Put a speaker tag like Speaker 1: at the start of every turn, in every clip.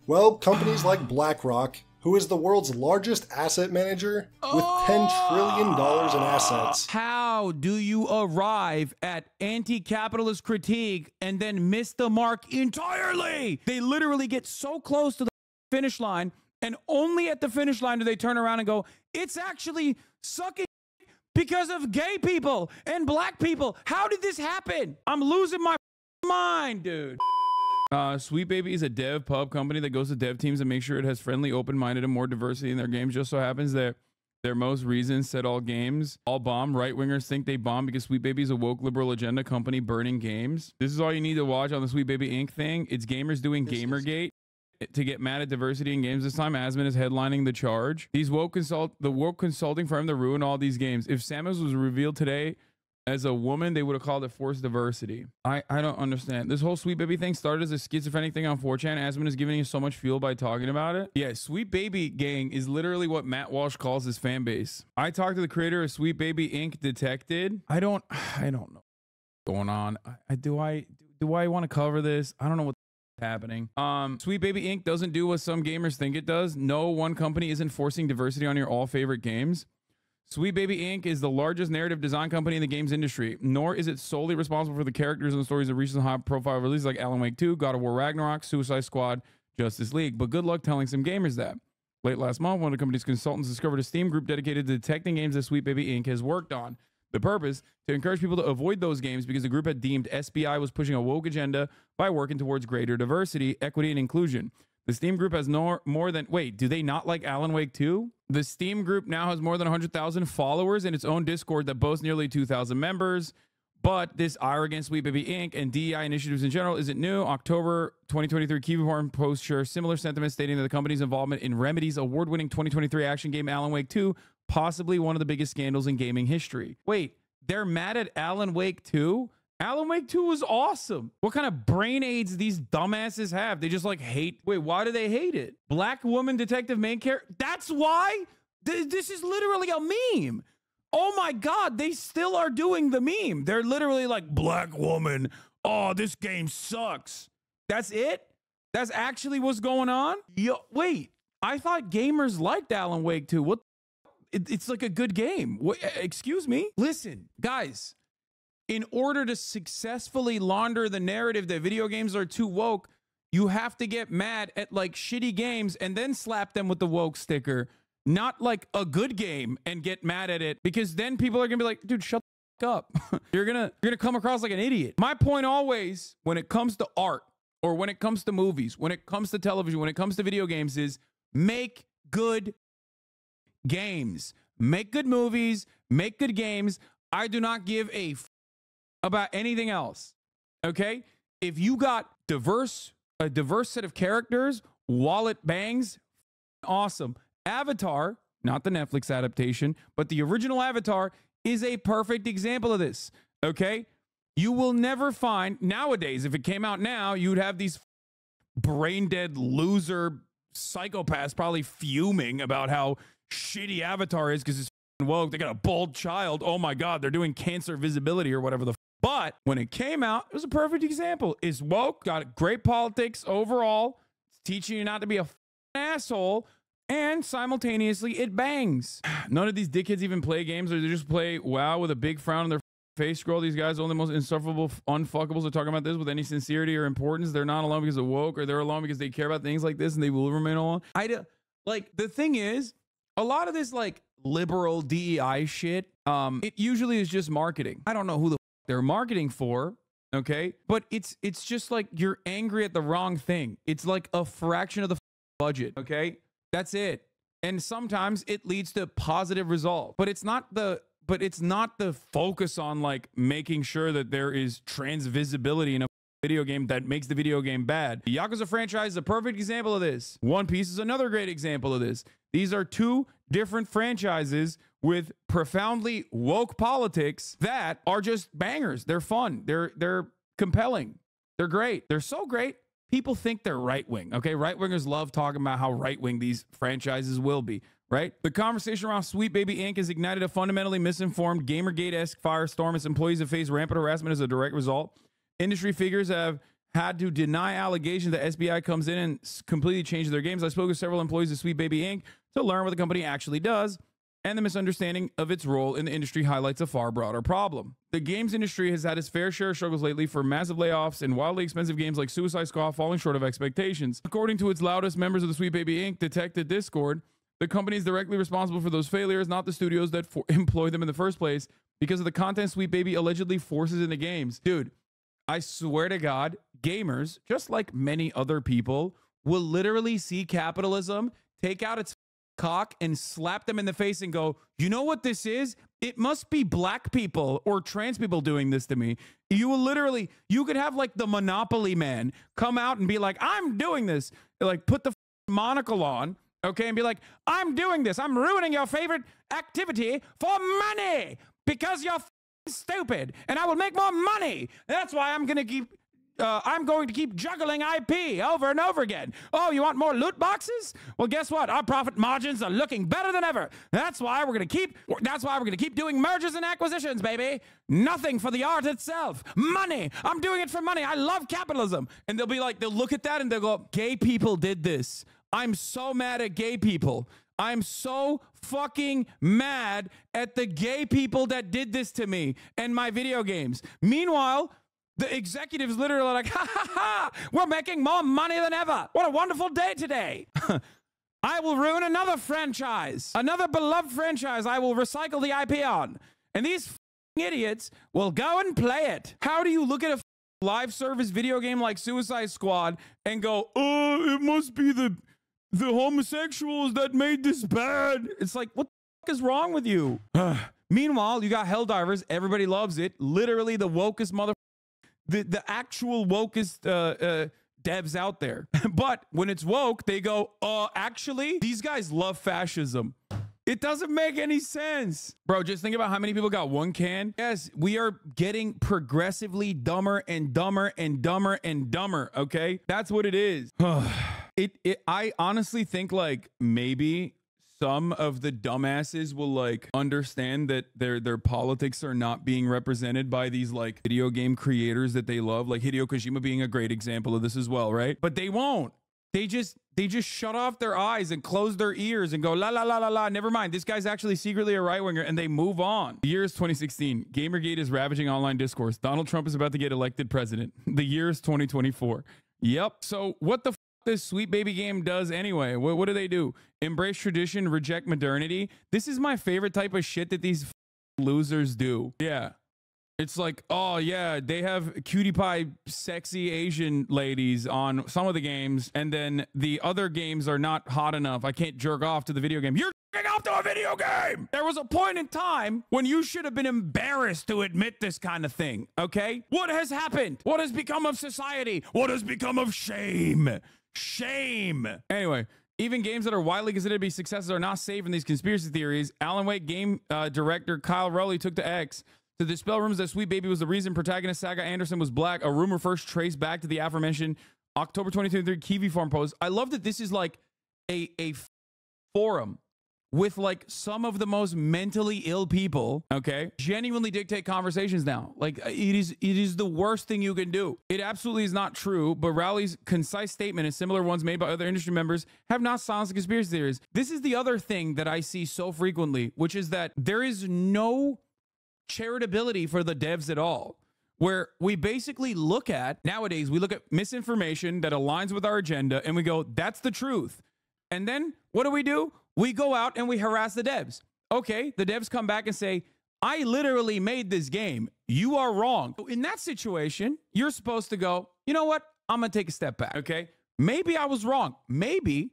Speaker 1: Well, companies like BlackRock, who is the world's largest asset manager with $10 trillion in assets.
Speaker 2: How do you arrive at anti-capitalist critique and then miss the mark entirely? They literally get so close to the finish line, and only at the finish line do they turn around and go, it's actually sucking because of gay people and black people. How did this happen? I'm losing my mind, dude. Sweet Baby is a dev pub company that goes to dev teams and makes sure it has friendly, open-minded, and more diversity in their games. Just so happens that their most reasons said all games all bomb. Right-wingers think they bomb because Sweet Baby is a woke liberal agenda company burning games. This is all you need to watch on the Sweet Baby Inc. thing. It's gamers doing Gamergate to get mad at diversity in games this time. Asman is headlining the charge. The woke consulting firm that ruined all these games. If Samus was revealed today as a woman, they would have called it forced diversity. I don't understand. This whole Sweet Baby thing started as a schizophrenic thing on 4chan. Asman is giving you so much fuel by talking about it. Yeah, Sweet Baby gang is literally what Matt Walsh calls his fan base. I talked to the creator of Sweet Baby Inc. Detected. I don't know what's going on. Do I want to cover this? I don't know what's happening. Sweet Baby Inc. doesn't do what some gamers think it does. No one company isn't forcing diversity on your all favorite games. Sweet Baby Inc. is the largest narrative design company in the games industry, nor is it solely responsible for the characters and the stories of recent high-profile releases like Alan Wake 2, God of War Ragnarok, Suicide Squad, Justice League. But good luck telling some gamers that. Late last month, one of the company's consultants discovered a Steam group dedicated to detecting games that Sweet Baby Inc. has worked on. The purpose? To encourage people to avoid those games because the group had deemed SBI was pushing a woke agenda by working towards greater diversity, equity, and inclusion. The Steam group has more than... Wait, do they not like Alan Wake 2? The Steam group now has more than 100,000 followers in its own Discord that boasts nearly 2,000 members. But this ire against Sweet Baby Inc. and DEI initiatives in general isn't new. October 2023 Keyboard post shares similar sentiment, stating that the company's involvement in Remedy's award-winning 2023 action game Alan Wake 2, possibly one of the biggest scandals in gaming history. Wait, they're mad at Alan Wake 2? Alan Wake 2 was awesome. What kind of brain aids these dumbasses have? They just like hate. Wait, why do they hate it? Black woman detective main character. That's why? This is literally a meme. Oh my God, they still are doing the meme. They're literally like, black woman. Oh, this game sucks. That's it? That's actually what's going on? Yo, wait, I thought gamers liked Alan Wake 2. What? It's like a good game. What, excuse me? Listen, guys. In order to successfully launder the narrative that video games are too woke, you have to get mad at like shitty games and then slap them with the woke sticker, not like a good game and get mad at it, because then people are gonna be like, dude, shut the fuck up. You're gonna come across like an idiot. My point always, when it comes to art or when it comes to movies, when it comes to television, when it comes to video games, is make good games, make good movies, make good games. I do not give a about anything else. Okay, if you got a diverse set of characters, wallet bangs, awesome. Avatar, not the Netflix adaptation, but the original Avatar is a perfect example of this. Okay, you will never find nowadays, if it came out now, you'd have these brain dead loser psychopaths probably fuming about how shitty Avatar is because it's woke. They got a bald child. Oh my God, they're doing cancer visibility or whatever the. But when it came out, it was a perfect example. It's woke, got great politics overall, it's teaching you not to be a asshole, and simultaneously it bangs. None of these dickheads even play games, or they just play WoW with a big frown on their face. Scroll. These guys are the most insufferable unfuckables are talking about this with any sincerity or importance. They're not alone because of woke, or they're alone because they care about things like this and they will remain alone. Like, the thing is, a lot of this like liberal DEI shit, it usually is just marketing. I don't know who the they're marketing for, okay? But it's just like you're angry at the wrong thing. It's like a fraction of the budget, okay? That's it. And sometimes it leads to positive result. But it's not the focus on like making sure that there is trans visibility in a video game that makes the video game bad. The Yakuza franchise is a perfect example of this. One Piece is another great example of this. These are two different franchises with profoundly woke politics that are just bangers. They're fun. They're compelling. They're great. They're so great. People think they're right-wing, okay? Right-wingers love talking about how right-wing these franchises will be, right? The conversation around Sweet Baby Inc. has ignited a fundamentally misinformed Gamergate-esque firestorm. Its employees have faced rampant harassment as a direct result. Industry figures have had to deny allegations that SBI comes in and completely changes their games. I spoke with several employees of Sweet Baby Inc. to learn what the company actually does, and the misunderstanding of its role in the industry highlights a far broader problem. The games industry has had its fair share of struggles lately for massive layoffs and wildly expensive games like Suicide Squad falling short of expectations. According to its loudest members of the Sweet Baby Inc. detected Discord, the company is directly responsible for those failures, not the studios that employ them in the first place, because of the content Sweet Baby allegedly forces into games. Dude, I swear to God, gamers, just like many other people, will literally see capitalism, take out its cock and slap them in the face and go, you know what this is? It must be black people or trans people doing this to me. You will literally, you could have like the Monopoly man come out and be like, I'm doing this. Like put the monocle on, okay, and be like, I'm doing this. I'm ruining your favorite activity for money because you're stupid and I will make more money. That's why I'm going to keep juggling IP over and over again. Oh, you want more loot boxes? Well, guess what? Our profit margins are looking better than ever. That's why we're going to keep doing mergers and acquisitions, baby. Nothing for the art itself. Money. I'm doing it for money. I love capitalism. And they'll be like, they'll look at that and they'll go, gay people did this. I'm so mad at gay people. I'm so fucking mad at the gay people that did this to me and my video games. Meanwhile, the executives literally are like, ha ha ha, we're making more money than ever. What a wonderful day today. I will ruin another franchise, another beloved franchise I will recycle the IP on. And these idiots will go and play it. How do you look at a live service video game like Suicide Squad and go, it must be the homosexuals that made this bad? It's like, what the fuck is wrong with you? Meanwhile, you got Helldivers. Everybody loves it. Literally the wokest the actual wokest devs out there. But when it's woke, they go, actually, these guys love fascism. It doesn't make any sense. Bro, just think about how many people got one can. Yes, we are getting progressively dumber and dumber and dumber and dumber, okay? That's what it is. I honestly think like maybe some of the dumbasses will like understand that their politics are not being represented by these like video game creators that they love, like Hideo Kojima being a great example of this as well, right? But they won't. They just shut off their eyes and close their ears and go la la la la la. Never mind. This guy's actually secretly a right winger, and they move on. The year is 2016. Gamergate is ravaging online discourse. Donald Trump is about to get elected president. The year is 2024. Yep. So what the this Sweet Baby game does anyway? What do they do? Embrace tradition, reject modernity. This is my favorite type of shit that these losers do. Yeah. It's like, oh yeah, they have cutie pie sexy Asian ladies on some of the games, and then the other games are not hot enough. I can't jerk off to the video game. You're jerking off to a video game! There was a point in time when you should have been embarrassed to admit this kind of thing, okay? What has happened? What has become of society? What has become of shame? Shame! Anyway, even games that are widely considered to be successes are not safe in these conspiracy theories. Alan Wake game director Kyle Rowley took to X to dispel rumors that Sweet Baby was the reason protagonist Saga Anderson was black, a rumor first traced back to the aforementioned October 2023 Kiwi Farm post. I love that this is like a forum with like some of the most mentally ill people, okay, genuinely dictate conversations now. Like it is the worst thing you can do. It absolutely is not true, but Rowley's concise statement and similar ones made by other industry members have not silenced the conspiracy theories. This is the other thing that I see so frequently, which is that there is no charitability for the devs at all, where we basically look at, nowadays, we look at misinformation that aligns with our agenda and we go, that's the truth. And then what do? We go out and we harass the devs. Okay, the devs come back and say, I literally made this game. You are wrong. In that situation, you're supposed to go, you know what? I'm going to take a step back, okay? Maybe I was wrong. Maybe,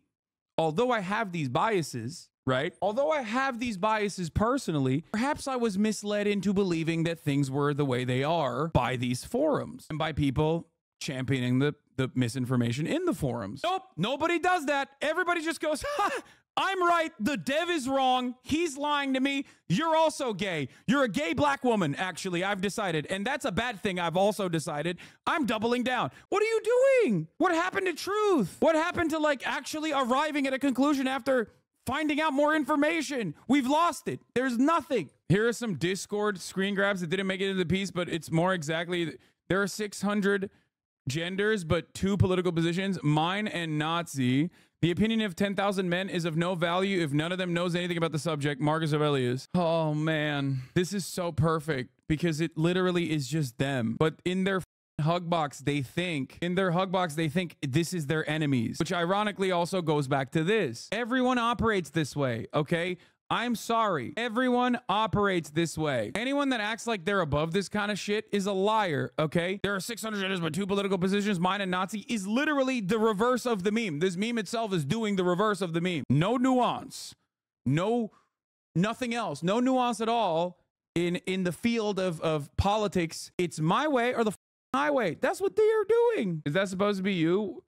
Speaker 2: although I have these biases, right? Although I have these biases personally, perhaps I was misled into believing that things were the way they are by these forums and by people championing the misinformation in the forums. Nope, nobody does that. Everybody just goes, ha, I'm right. The dev is wrong. He's lying to me. You're also gay. You're a gay black woman, actually, I've decided. And that's a bad thing, I've also decided. I'm doubling down. What are you doing? What happened to truth? What happened to like actually arriving at a conclusion after finding out more information? We've lost it. There's nothing. Here are some Discord screen grabs that didn't make it into the piece, but it's more exactly, there are 600 genders, but 2 political positions, mine and Nazi. The opinion of 10,000 men is of no value if none of them knows anything about the subject. Marcus Aurelius. Oh man, this is so perfect because it literally is just them. But in their hug box, they think this is their enemies, which ironically also goes back to this. Everyone operates this way, okay? I'm sorry. Everyone operates this way. Anyone that acts like they're above this kind of shit is a liar, okay? There are 600 genders, but 2 political positions, mine and Nazi, is literally the reverse of the meme. This meme itself is doing the reverse of the meme. No nuance. Nothing else. No nuance at all in the field of politics. It's my way or the highway. That's what they are doing. Is that supposed to be you?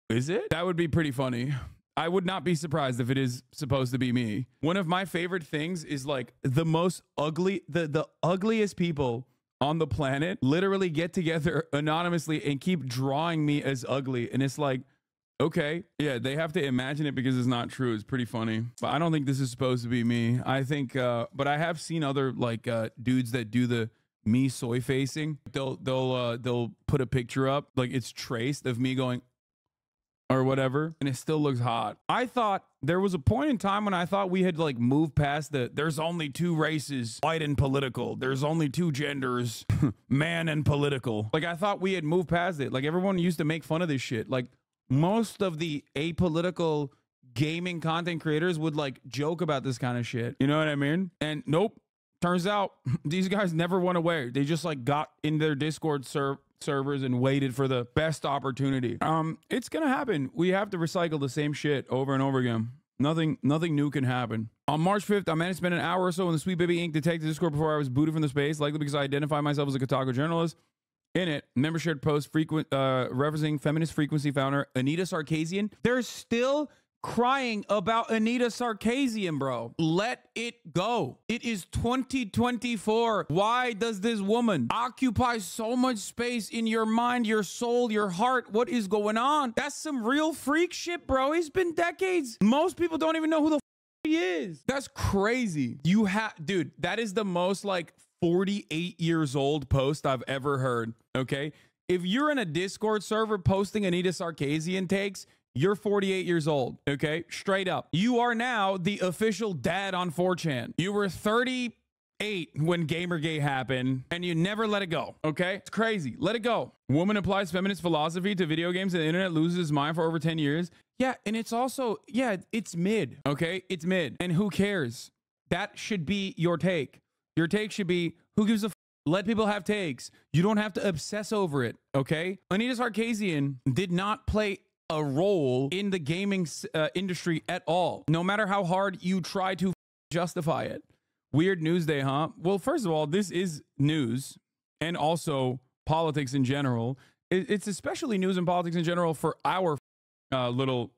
Speaker 2: Is it? That would be pretty funny. I would not be surprised if it is supposed to be me. One of my favorite things is like the most ugly, the ugliest people on the planet literally get together anonymously and keep drawing me as ugly. And it's like, okay, yeah, they have to imagine it because it's not true. It's pretty funny. But I don't think this is supposed to be me. I think, but I have seen other like dudes that do the me soy facing. They'll put a picture up like it's traced of me going, or whatever, and it still looks hot. I thought there was a point in time when I thought we had like moved past there's only 2 races, white and political. There's only 2 genders, man and political. Like I thought we had moved past it. Like everyone used to make fun of this shit. Like most of the apolitical gaming content creators would like joke about this kind of shit. You know what I mean? And nope. Turns out these guys never went away. They just like got in their Discord servers and waited for the best opportunity. It's gonna happen. We have to recycle the same shit over and over again. Nothing new can happen. On March 5th, I managed to spend an hour or so in the Sweet Baby Inc. detective Discord before I was booted from the space, likely because I identify myself as a Kotaku journalist. In it, member shared post referencing Feminist Frequency founder Anita Sarkeesian. There's still crying about Anita Sarkeesian, bro. Let it go. It is 2024. Why does this woman occupy so much space in your mind, your soul, your heart? What is going on? That's some real freak shit, bro. It's been decades. Most people don't even know who the he is. That's crazy. Dude, that is the most like 48 years old post I've ever heard. Okay. If you're in a Discord server posting Anita Sarkeesian takes, you're 48 years old, okay? Straight up. You are now the official dad on 4chan. You were 38 when Gamergate happened, and you never let it go, okay? It's crazy. Let it go. Woman applies feminist philosophy to video games and the internet loses its mind for over 10 years. Yeah, and it's also, yeah, it's mid, okay? It's mid. And who cares? That should be your take. Your take should be, who gives a let people have takes. You don't have to obsess over it, okay? Anita Sarkeesian did not play a role in the gaming industry at all, no matter how hard you try to justify it. Weird news day, huh? Well, first of all, this is news and also politics in general. It's especially news and politics in general for our little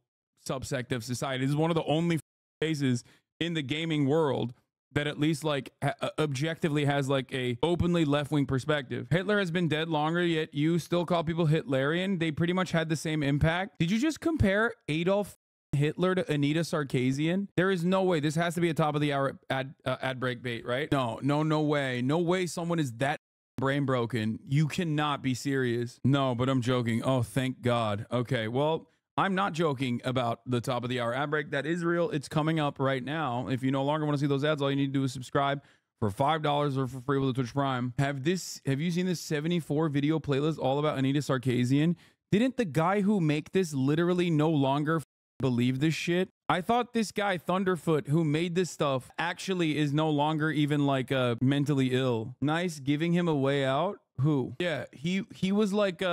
Speaker 2: subsect of society. This is one of the only cases in the gaming world that at least like objectively has like a openly left-wing perspective. Hitler has been dead longer, yet you still call people Hitlerian. They pretty much had the same impact. Did you just compare Adolf Hitler to Anita Sarkeesian? There is no way. This has to be a top of the hour ad break bait, right? No way. No way someone is that brain broken. You cannot be serious. No, but I'm joking. Oh, thank God. Okay, well, I'm not joking about the top of the hour ad break. That is real. It's coming up right now. If you no longer want to see those ads, all you need to do is subscribe for $5 or for free with the Twitch Prime. Have you seen this 74 video playlist all about Anita Sarkeesian? Didn't the guy who make this literally no longer believe this shit? I thought this guy Thunderfoot who made this stuff actually is no longer even like mentally ill. Nice, giving him a way out. Who? Yeah, he was like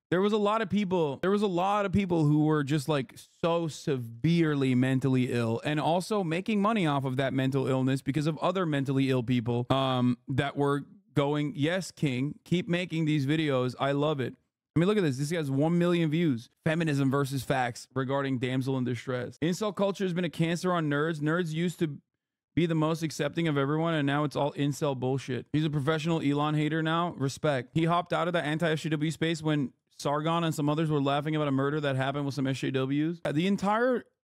Speaker 2: there was a lot of people who were just like so severely mentally ill and also making money off of that mental illness because of other mentally ill people that were going, yes, King, keep making these videos. I love it. I mean, look at this. This has 1 million views. Feminism versus facts regarding damsel in distress. Incel culture has been a cancer on nerds. Nerds used to be the most accepting of everyone, and now it's all incel bullshit. He's a professional Elon hater now. Respect. He hopped out of the anti-SJW space when Sargon and some others were laughing about a murder that happened with some SJWs.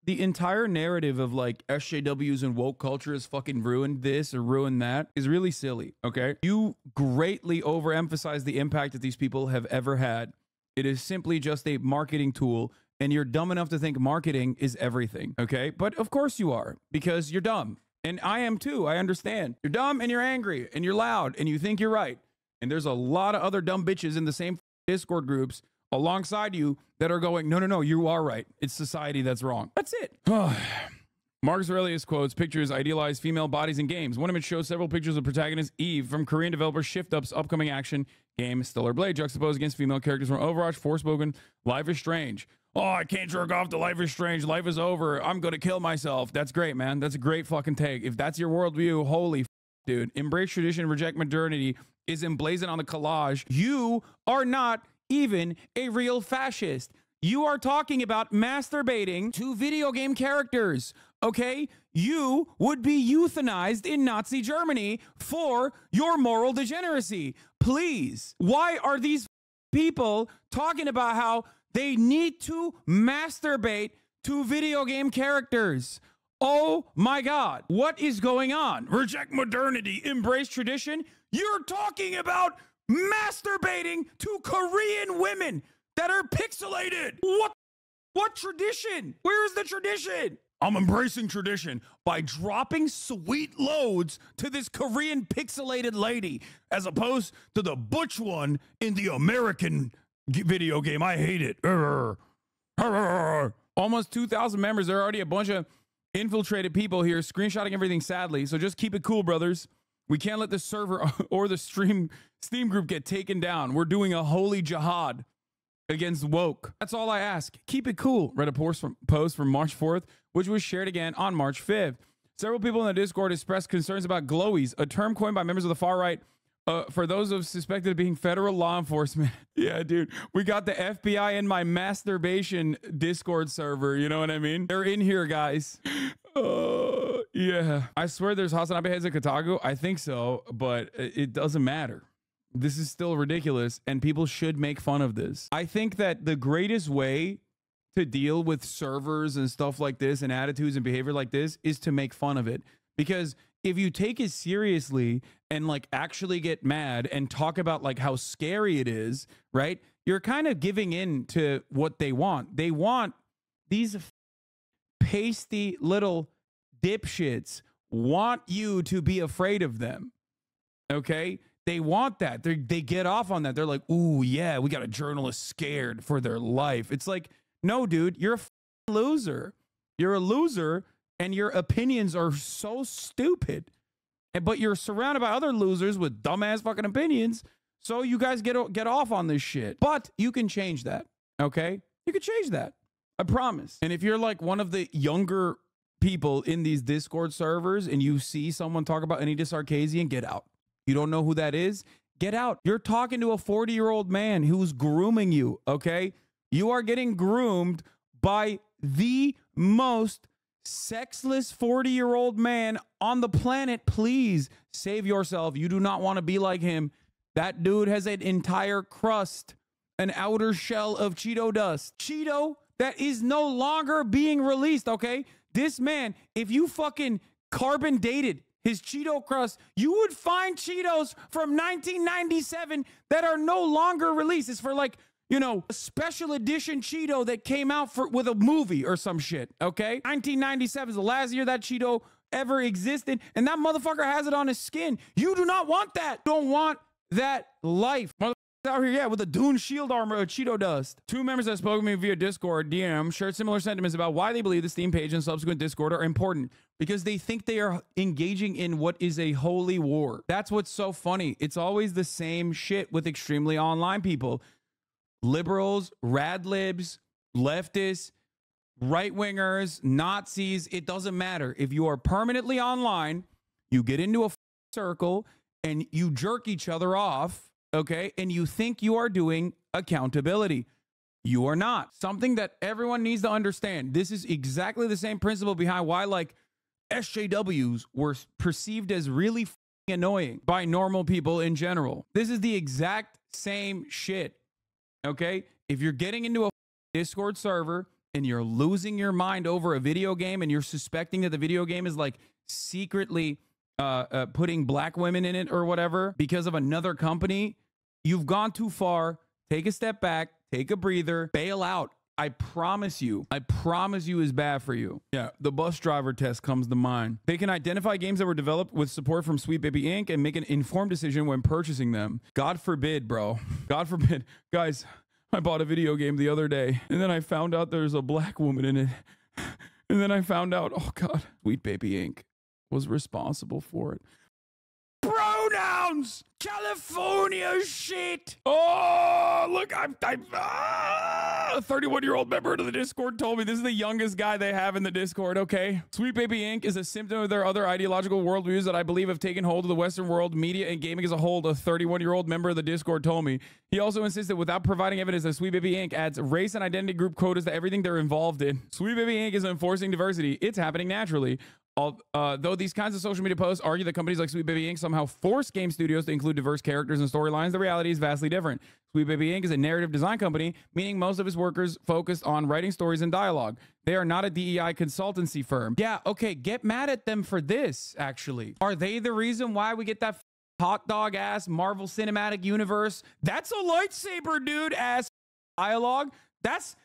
Speaker 2: The entire narrative of like SJWs and woke culture has fucking ruined this or ruined that is really silly, okay? You greatly overemphasize the impact that these people have ever had. It is simply just a marketing tool, and you're dumb enough to think marketing is everything, okay? But of course you are, because you're dumb. And I am too, I understand. You're dumb and you're angry and you're loud and you think you're right. And there's a lot of other dumb bitches in the same Discord groups alongside you that are going, no, no, no, you are right. It's society that's wrong. That's it. Marcus Aurelius quotes, pictures idealize female bodies in games. One image shows several pictures of protagonist Eve from Korean developer Shift Up's upcoming action game Stellar Blade, juxtaposed against female characters from Overwatch, Forspoken, Life is Strange. Oh, I can't jerk off to Life is Strange. Life is over. I'm going to kill myself. That's great, man. That's a great fucking take. If that's your worldview, holy dude. Embrace tradition, reject modernity is emblazoned on the collage. You are not even a real fascist. You are talking about masturbating to video game characters, okay? You would be euthanized in Nazi Germany for your moral degeneracy. Please. Why are these people talking about how they need to masturbate to video game characters? Oh my God. What is going on? Reject modernity, embrace tradition. You're talking about masturbating to Korean women that are pixelated. What tradition? Where is the tradition? I'm embracing tradition by dropping sweet loads to this Korean pixelated lady as opposed to the butch one in the American video game. I hate it. Almost 2,000 members. There are already a bunch of infiltrated people here screenshotting everything, sadly. So just keep it cool, brothers. We can't let the server or the Steam group get taken down. We're doing a holy jihad against woke. That's all I ask. Keep it cool. Read a post from March 4th, which was shared again on March 5th. Several people in the Discord expressed concerns about glowies, a term coined by members of the far right for those of suspected of being federal law enforcement. Yeah, dude, we got the FBI in my masturbation Discord server. You know what I mean? They're in here, guys. Yeah. I swear there's Hasanabi heads at Kotaku. I think so, but it doesn't matter. This is still ridiculous, and people should make fun of this. I think that the greatest way to deal with servers and stuff like this and attitudes and behavior like this is to make fun of it. Because if you take it seriously and like actually get mad and talk about like how scary it is, right? You're kind of giving in to what they want. They want these pasty little dipshits want you to be afraid of them. Okay? They want that. They get off on that. They're like, ooh, yeah, we got a journalist scared for their life. It's like, no, dude, you're a loser. You're a loser, and your opinions are so stupid. But you're surrounded by other losers with dumbass fucking opinions, so you guys get off on this shit. But you can change that, okay? You can change that. I promise. And if you're like one of the younger people in these Discord servers and you see someone talk about Anita Sarkeesian, get out. You don't know who that is? Get out. You're talking to a 40-year-old man who's grooming you, okay? You are getting groomed by the most sexless 40-year-old man on the planet. Please save yourself. You do not want to be like him. That dude has an entire crust, an outer shell of Cheeto dust. Cheeto that is no longer being released, okay? This man, if you fucking carbon dated his Cheeto crust, you would find Cheetos from 1997 that are no longer released. It's for like, you know, a special edition Cheeto that came out with a movie or some shit, okay? 1997 is the last year that Cheeto ever existed, and that motherfucker has it on his skin. You do not want that. Don't want that life. Out here, yeah, with a Dune shield armor of Cheeto dust. Two members that spoke to me via Discord DM shared similar sentiments about why they believe the Steam page and subsequent Discord are important, because they think they are engaging in what is a holy war. That's what's so funny. It's always the same shit with extremely online people. Liberals, rad libs, leftists, right-wingers, Nazis, it doesn't matter. If you are permanently online, you get into a circle and you jerk each other off, okay, and you think you are doing accountability. You are not. Something that everyone needs to understand. This is exactly the same principle behind why, like, SJWs were perceived as really annoying by normal people in general. This is the exact same shit, okay? If you're getting into a Discord server and you're losing your mind over a video game and you're suspecting that the video game is, like, secretly putting black women in it or whatever because of another company, you've gone too far. Take a step back, take a breather, bail out. I promise you is bad for you. Yeah, the bus driver test comes to mind. They can identify games that were developed with support from Sweet Baby Inc. and make an informed decision when purchasing them. God forbid, bro. God forbid. Guys, I bought a video game the other day, and then I found out there's a black woman in it. And then I found out, oh God, Sweet Baby Inc. was responsible for it. Pronouns! California shit! Oh, look, a 31-year-old member of the Discord told me this is the youngest guy they have in the Discord, okay? Sweet Baby Inc. is a symptom of their other ideological worldviews that I believe have taken hold of the Western world, media, and gaming as a whole, a 31-year-old member of the Discord told me. He also insisted without providing evidence that Sweet Baby Inc. adds race and identity group quotas to everything they're involved in. Sweet Baby Inc. is enforcing diversity. It's happening naturally. Though these kinds of social media posts argue that companies like Sweet Baby Inc. somehow force game studios to include diverse characters and storylines, the reality is vastly different. Sweet Baby Inc. is a narrative design company, meaning most of its workers focused on writing stories and dialogue. They are not a DEI consultancy firm. Yeah, okay, get mad at them for this, actually. Are they the reason why we get that hot dog ass Marvel Cinematic Universe? That's a lightsaber, dude, ass dialogue. That's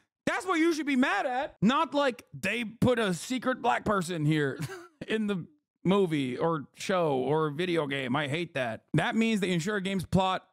Speaker 2: what you should be mad at. Not like they put a secret black person here in the movie or show or video game. I hate that. That means the ensure game's plot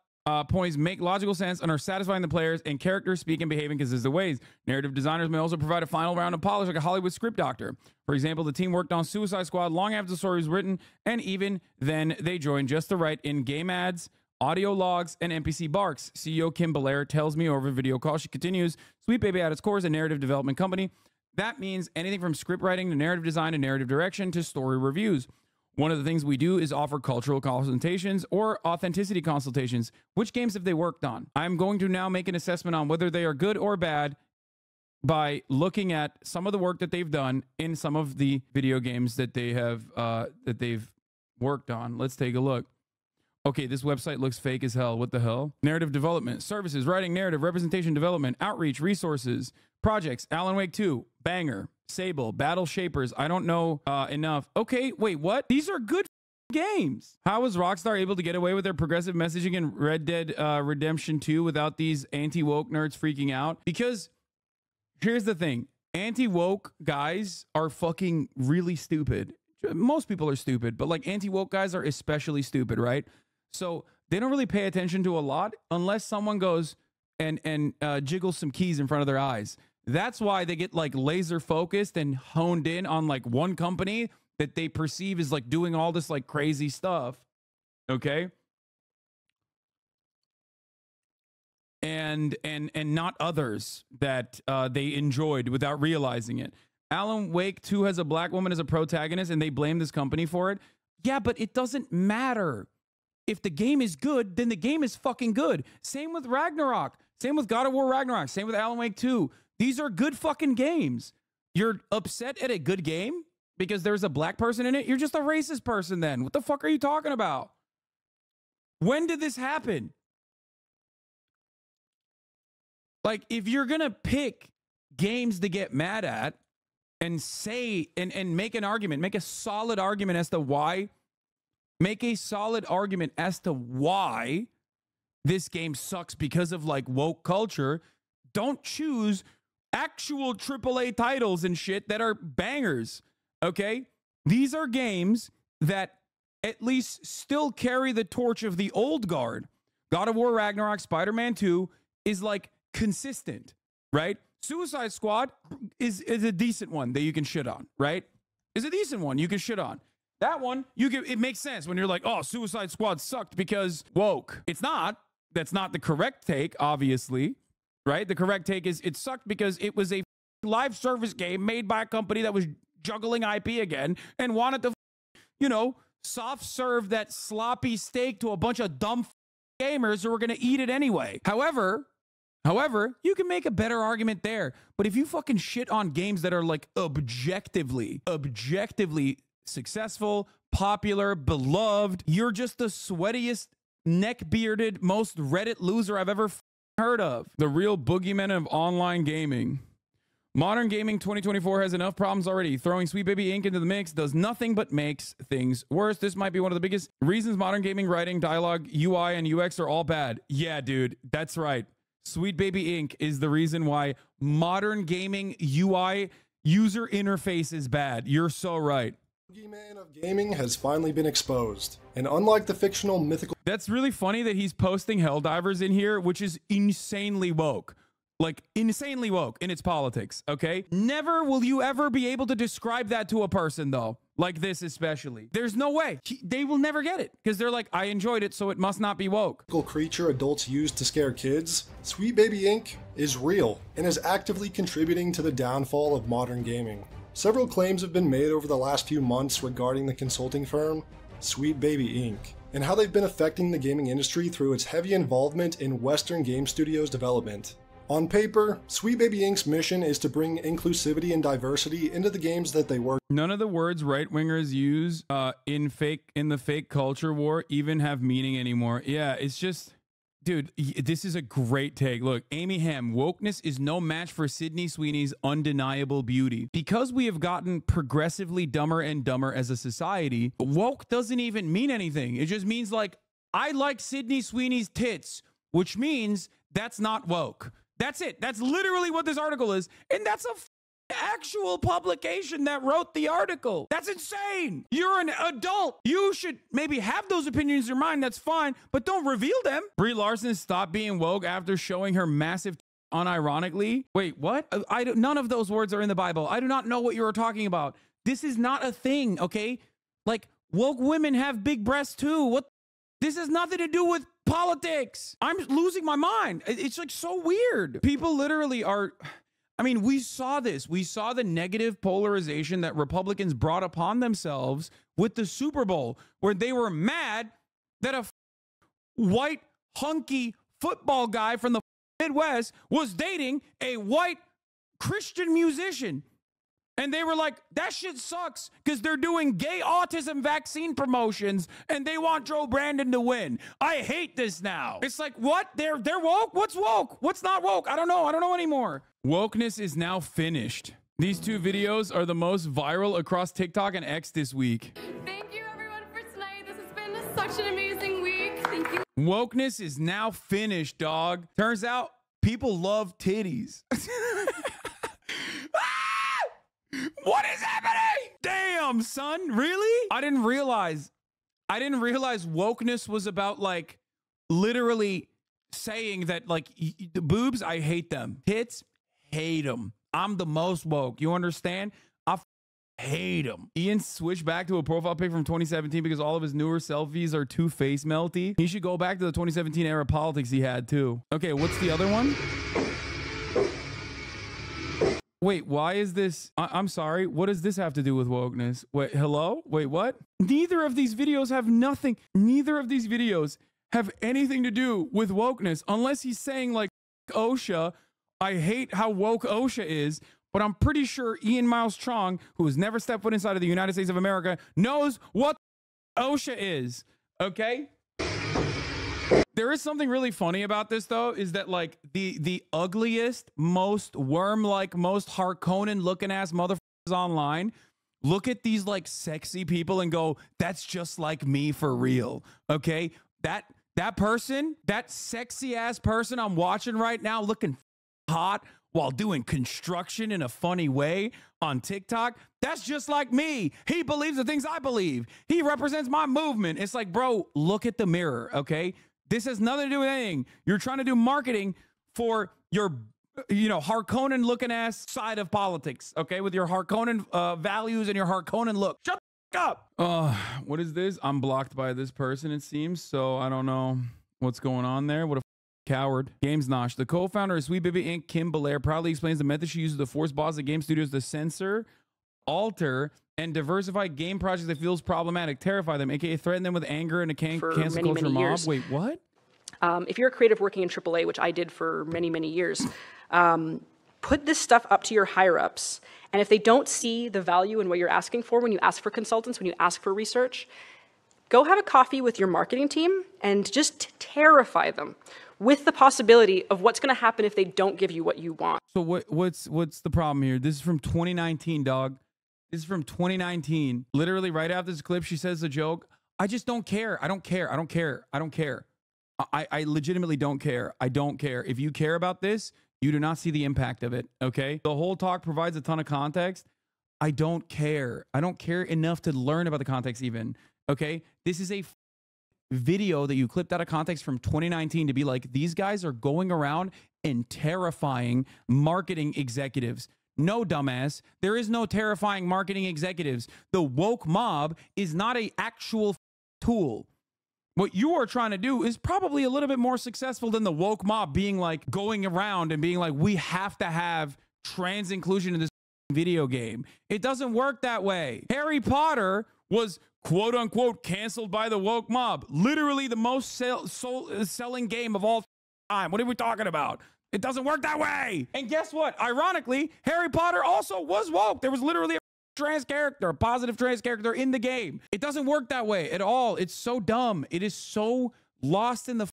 Speaker 2: points make logical sense and are satisfying the players, and characters speak and behave in consistent ways. Narrative designers may also provide a final round of polish like a Hollywood script doctor. For example, the team worked on Suicide Squad long after the story was written, and even then they joined just the right in-game ads, audio logs, and NPC barks. CEO Kim Belair tells me over video call. She continues, Sweet Baby at its core is a narrative development company. That means anything from script writing to narrative design to narrative direction to story reviews. One of the things we do is offer cultural consultations or authenticity consultations. Which games have they worked on? I'm going to now make an assessment on whether they are good or bad by looking at some of the work that they've done in some of the video games that they have that they've worked on. Let's take a look. Okay, this website looks fake as hell. What the hell? Narrative development, services, writing, narrative, representation development, outreach, resources, projects, Alan Wake 2, Banger, Sable, Battle Shapers. I don't know enough. Okay, wait, what? These are good games. How was Rockstar able to get away with their progressive messaging in Red Dead Redemption 2 without these anti-woke nerds freaking out? Because here's the thing. Anti-woke guys are fucking really stupid. Most people are stupid, but like anti-woke guys are especially stupid, right? So they don't really pay attention to a lot unless someone goes and jiggles some keys in front of their eyes. That's why they get like laser focused and honed in on like one company that they perceive as like doing all this like crazy stuff. Okay. And not others that they enjoyed without realizing it. Alan Wake 2 has a black woman as a protagonist and they blame this company for it. Yeah, but it doesn't matter. If the game is good, then the game is fucking good. Same with Ragnarok. Same with God of War Ragnarok. Same with Alan Wake 2. These are good fucking games. You're upset at a good game because there's a black person in it? You're just a racist person then. What the fuck are you talking about? When did this happen? Like, if you're going to pick games to get mad at and say, and make an argument, make a solid argument as to why, make a solid argument as to why this game sucks because of like woke culture, don't choose actual AAA titles and shit that are bangers, okay? These are games that at least still carry the torch of the old guard. God of War Ragnarok, Spider-Man 2 is like consistent, right? Suicide Squad is a decent one that you can shit on, right? Is a decent one you can shit on. That one, it makes sense when you're like, oh, Suicide Squad sucked because woke. It's not. That's not the correct take, obviously, right? The correct take is it sucked because it was a live service game made by a company that was juggling IP again and wanted to, you know, soft serve that sloppy steak to a bunch of dumb gamers who were going to eat it anyway. However, you can make a better argument there. But if you fucking shit on games that are like objectively successful, popular, beloved, you're just the sweatiest, neck-bearded, most Reddit loser I've ever heard of. The real boogeyman of online gaming. Modern gaming 2024 has enough problems already. Throwing Sweet Baby Inc. into the mix does nothing but makes things worse. This might be one of the biggest reasons modern gaming writing, dialogue, UI, and UX are all bad. Yeah, dude, that's right. Sweet Baby Inc. is the reason why modern gaming UI user interface is bad. You're so right.
Speaker 1: Boogeyman of gaming has finally been exposed, and unlike the fictional mythical...
Speaker 2: That's really funny that he's posting Helldivers in here, which is insanely woke. Like, insanely woke in its politics, okay? Never will you ever be able to describe that to a person, though. Like this especially. There's no way. They will never get it, because they're like, I enjoyed it, so it must not be woke.
Speaker 1: ...creature adults use to scare kids, Sweet Baby Inc. is real, and is actively contributing to the downfall of modern gaming. Several claims have been made over the last few months regarding the consulting firm, Sweet Baby Inc., and how they've been affecting the gaming industry through its heavy involvement in Western game studios development. On paper, Sweet Baby Inc.'s mission is to bring inclusivity and diversity into the games that they work.
Speaker 2: None of the words right-wingers use in the fake culture war even have meaning anymore. Yeah, it's just... Dude, this is a great take. Look, Amy Ham, wokeness is no match for Sydney Sweeney's undeniable beauty. Because we have gotten progressively dumber and dumber as a society, woke doesn't even mean anything. It just means like, I like Sydney Sweeney's tits, which means that's not woke. That's it. That's literally what this article is. And that's a actual publication that wrote the article. That's insane. You're an adult. You should maybe have those opinions in your mind. That's fine, but don't reveal them. Brie Larson stopped being woke after showing her massive unironically. Wait, what? None of those words are in the Bible. I do not know what you are talking about. This is not a thing, okay? Like, woke women have big breasts too. What? This has nothing to do with politics. I'm losing my mind. It's like so weird. People literally are... I mean, we saw this. We saw the negative polarization that Republicans brought upon themselves with the Super Bowl, where they were mad that a white, hunky football guy from the Midwest was dating a white Christian musician. And they were like, that shit sucks because they're doing gay autism vaccine promotions and they want Joe Brandon to win. I hate this now. It's like, what? They're woke? What's woke? What's not woke? I don't know. I don't know anymore. Wokeness is now finished. These two videos are the most viral across TikTok and X this week.
Speaker 3: Thank you everyone for tonight. This has been such an amazing week. Thank you.
Speaker 2: Wokeness is now finished, dog. Turns out people love titties. What is happening? Damn, son. Really? I didn't realize wokeness was about like literally saying that like the boobs, I hate them. Tits, hate them. I'm the most woke. You understand? I hate them. Ian switched back to a profile pic from 2017 because all of his newer selfies are too face melty. He should go back to the 2017 era politics he had too. Okay, what's the other one? Wait, why is this? I'm sorry. What does this have to do with wokeness? Wait, hello? Wait, what? Neither of these videos have nothing. Neither of these videos have anything to do with wokeness unless he's saying like OSHA. I hate how woke OSHA is, but I'm pretty sure Ian Miles Chong, who has never stepped foot inside of the United States of America, knows what OSHA is. Okay? There is something really funny about this, though, is that like the ugliest, most worm-like, most Harkonnen-looking ass motherfuckers online look at these like sexy people and go, "That's just like me for real." Okay, that person, that sexy ass person I'm watching right now, looking hot while doing construction in a funny way on TikTok. That's just like me. He believes the things I believe. He represents my movement. It's like, bro, look at the mirror. Okay. This has nothing to do with anything. You're trying to do marketing for your, Harkonnen looking ass side of politics. Okay. With your Harkonnen values and your Harkonnen look. Shut the fuck up. What is this? I'm blocked by this person, it seems. So I don't know what's going on there. What a coward. Games Nosh. The co-founder of Sweet Baby Inc., Kim Belair, proudly explains the method she uses to force bosses at game studios to censor, alter, and diversify game projects that feels problematic, terrify them, aka threaten them with anger and a cancel culture mob.
Speaker 4: Years.
Speaker 2: Wait, what?
Speaker 4: If you're a creative working in AAA, which I did for many, many years, put this stuff up to your higher-ups. And if they don't see the value in what you're asking for when you ask for consultants, when you ask for research, go have a coffee with your marketing team and just terrify them with the possibility of what's going to happen if they don't give you what you want.
Speaker 2: So what's the problem here? This is from 2019, dog. This is from 2019. Literally right after this clip, she says the joke, "I just don't care. I don't care. I don't care. I don't care. I legitimately don't care. I don't care. If you care about this, you do not see the impact of it, okay? The whole talk provides a ton of context. I don't care. I don't care enough to learn about the context even, okay? This is a video that you clipped out of context from 2019 to be like, these guys are going around and terrifying marketing executives. No, dumbass. There is no terrifying marketing executives. The woke mob is not an actual tool. What you are trying to do is probably a little bit more successful than the woke mob being like going around and being like, we have to have trans inclusion in this video game. It doesn't work that way. Harry Potter was quote unquote canceled by the woke mob. Literally the most selling game of all time. What are we talking about? It doesn't work that way. And guess what? Ironically, Harry Potter also was woke. There was literally a trans character, a positive trans character in the game. It doesn't work that way at all. It's so dumb. It is so lost in the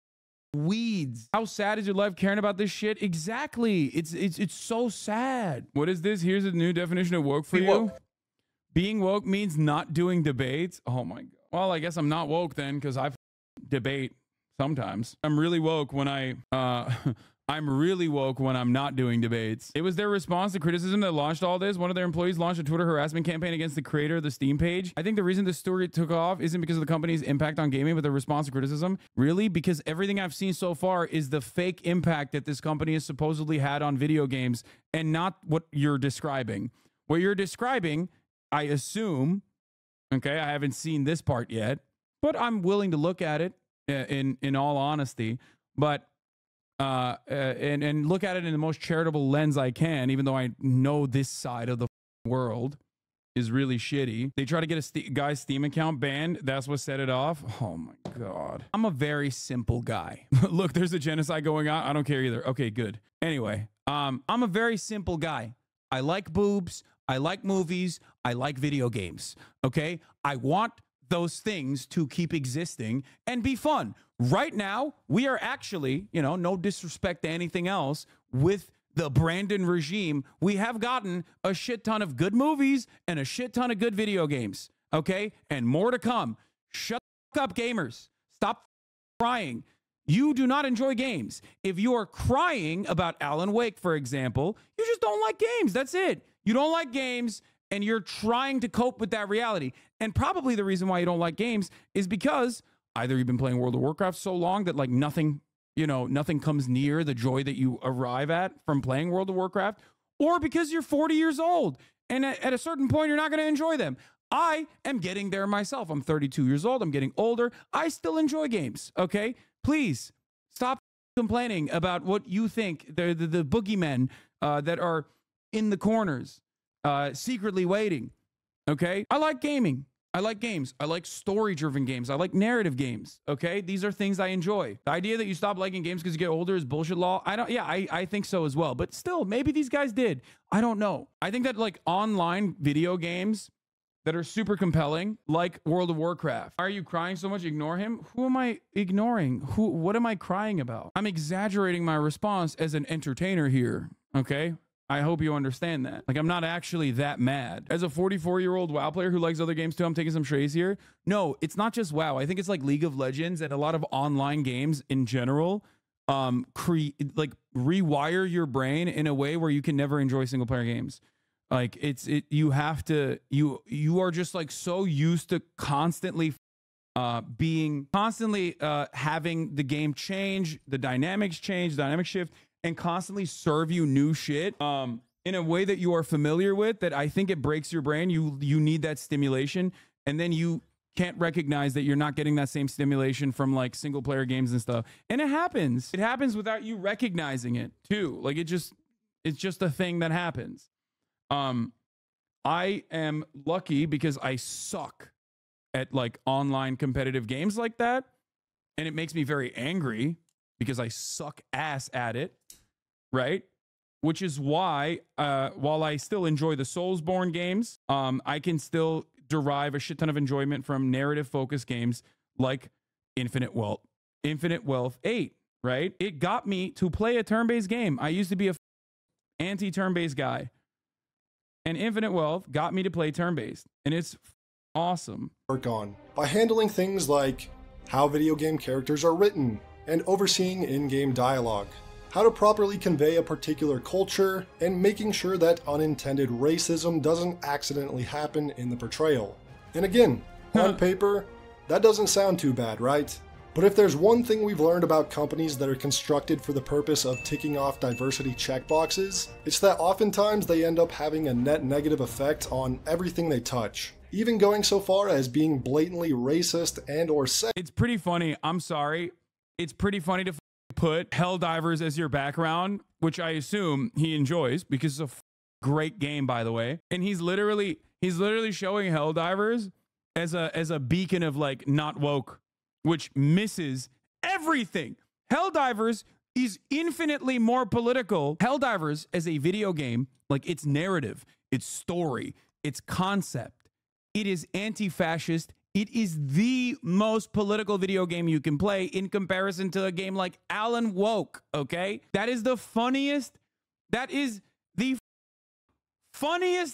Speaker 2: weeds. How sad is your life caring about this shit? Exactly. It's so sad. What is this? Here's a new definition of woke for you. Woke. Being woke means not doing debates. Oh my God. Well, I guess I'm not woke then because I debate sometimes. I'm really woke when I'm really woke when I'm not doing debates. It was their response to criticism that launched all this. One of their employees launched a Twitter harassment campaign against the creator of the Steam page. I think the reason this story took off isn't because of the company's impact on gaming, but the response to criticism. Really? Because everything I've seen so far is the fake impact that this company has supposedly had on video games and not what you're describing. What you're describing, I assume, okay, I haven't seen this part yet, but I'm willing to look at it in all honesty. But and look at it in the most charitable lens I can, even though I know this side of the world is really shitty. They try to get a guy's Steam account banned. That's what set it off. Oh my God. I'm a very simple guy. Look, there's a genocide going on. I don't care either. Okay, good. Anyway, I'm a very simple guy. I like boobs. I like movies. I like video games. Okay? I want those things to keep existing and be fun. Right now, we are actually, you know, no disrespect to anything else, with the Brandon regime, we have gotten a shit ton of good movies and a shit ton of good video games. Okay? And more to come. Shut up, gamers. Stop crying. You do not enjoy games. If you are crying about Alan Wake, for example, you just don't like games. That's it. You don't like games, and you're trying to cope with that reality. And probably the reason why you don't like games is because either you've been playing World of Warcraft so long that like nothing comes near the joy that you arrive at from playing World of Warcraft, or because you're 40 years old and at a certain point you're not going to enjoy them. I am getting there myself. I'm 32 years old. I'm getting older. I still enjoy games. Okay? Please stop complaining about what you think. The boogeymen that are in the corners secretly waiting. Okay? I like gaming. I like games. I like story-driven games. I like narrative games. Okay? These are things I enjoy. The idea that you stop liking games because you get older is bullshit law. I think so as well. But still, maybe these guys did. I don't know. I think that like online video games that are super compelling, like World of Warcraft. Why are you crying so much? Ignore him? Who am I ignoring? What am I crying about? I'm exaggerating my response as an entertainer here. Okay? I hope you understand that. Like, I'm not actually that mad. As a 44-year-old WoW player who likes other games too, I'm taking some strays here. No, it's not just WoW. I think it's like League of Legends and a lot of online games in general rewire your brain in a way where you can never enjoy single-player games. Like, you are just like so used to constantly having the game change, the dynamics shift, and constantly serve you new shit in a way that you are familiar with, that I think it breaks your brain. You need that stimulation, and then you can't recognize that you're not getting that same stimulation from like single player games and stuff. And it happens without you recognizing it too. Like it's just a thing that happens. I am lucky because I suck at like online competitive games like that, and it makes me very angry because I suck ass at it, right? Which is why, while I still enjoy the Soulsborne games, I can still derive a shit ton of enjoyment from narrative-focused games like Infinite Wealth 8, right? It got me to play a turn-based game. I used to be a anti-turn-based guy, and Infinite Wealth got me to play turn-based, and it's awesome.
Speaker 1: Work on by handling things like how video game characters are written, and overseeing in-game dialogue, how to properly convey a particular culture, and making sure that unintended racism doesn't accidentally happen in the portrayal. And again, on paper, that doesn't sound too bad, right? But if there's one thing we've learned about companies that are constructed for the purpose of ticking off diversity checkboxes, it's that oftentimes they end up having a net negative effect on everything they touch, even going so far as being blatantly racist and or sexist.
Speaker 2: It's pretty funny. I'm sorry. It's pretty funny to put Helldivers as your background, which I assume he enjoys because it's a great game, by the way. And he's literally showing Helldivers as a beacon of like not woke, which misses everything. Helldivers is infinitely more political. Helldivers as a video game, like its narrative, its story, its concept, it is anti-fascist. It is the most political video game you can play in comparison to a game like Alan Woke, okay? That is the funniest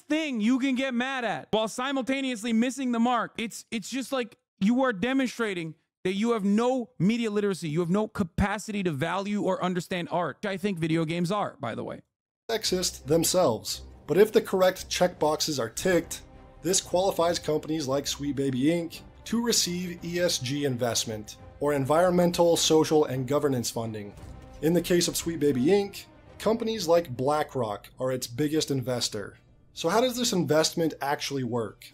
Speaker 2: thing you can get mad at while simultaneously missing the mark. It's just like you are demonstrating that you have no media literacy. You have no capacity to value or understand art, which I think video games are, by the way.
Speaker 1: Sexist themselves. But if the correct checkboxes are ticked, this qualifies companies like Sweet Baby Inc. to receive ESG investment, or environmental, social, and governance funding. In the case of Sweet Baby Inc., companies like BlackRock are its biggest investor. So how does this investment actually work?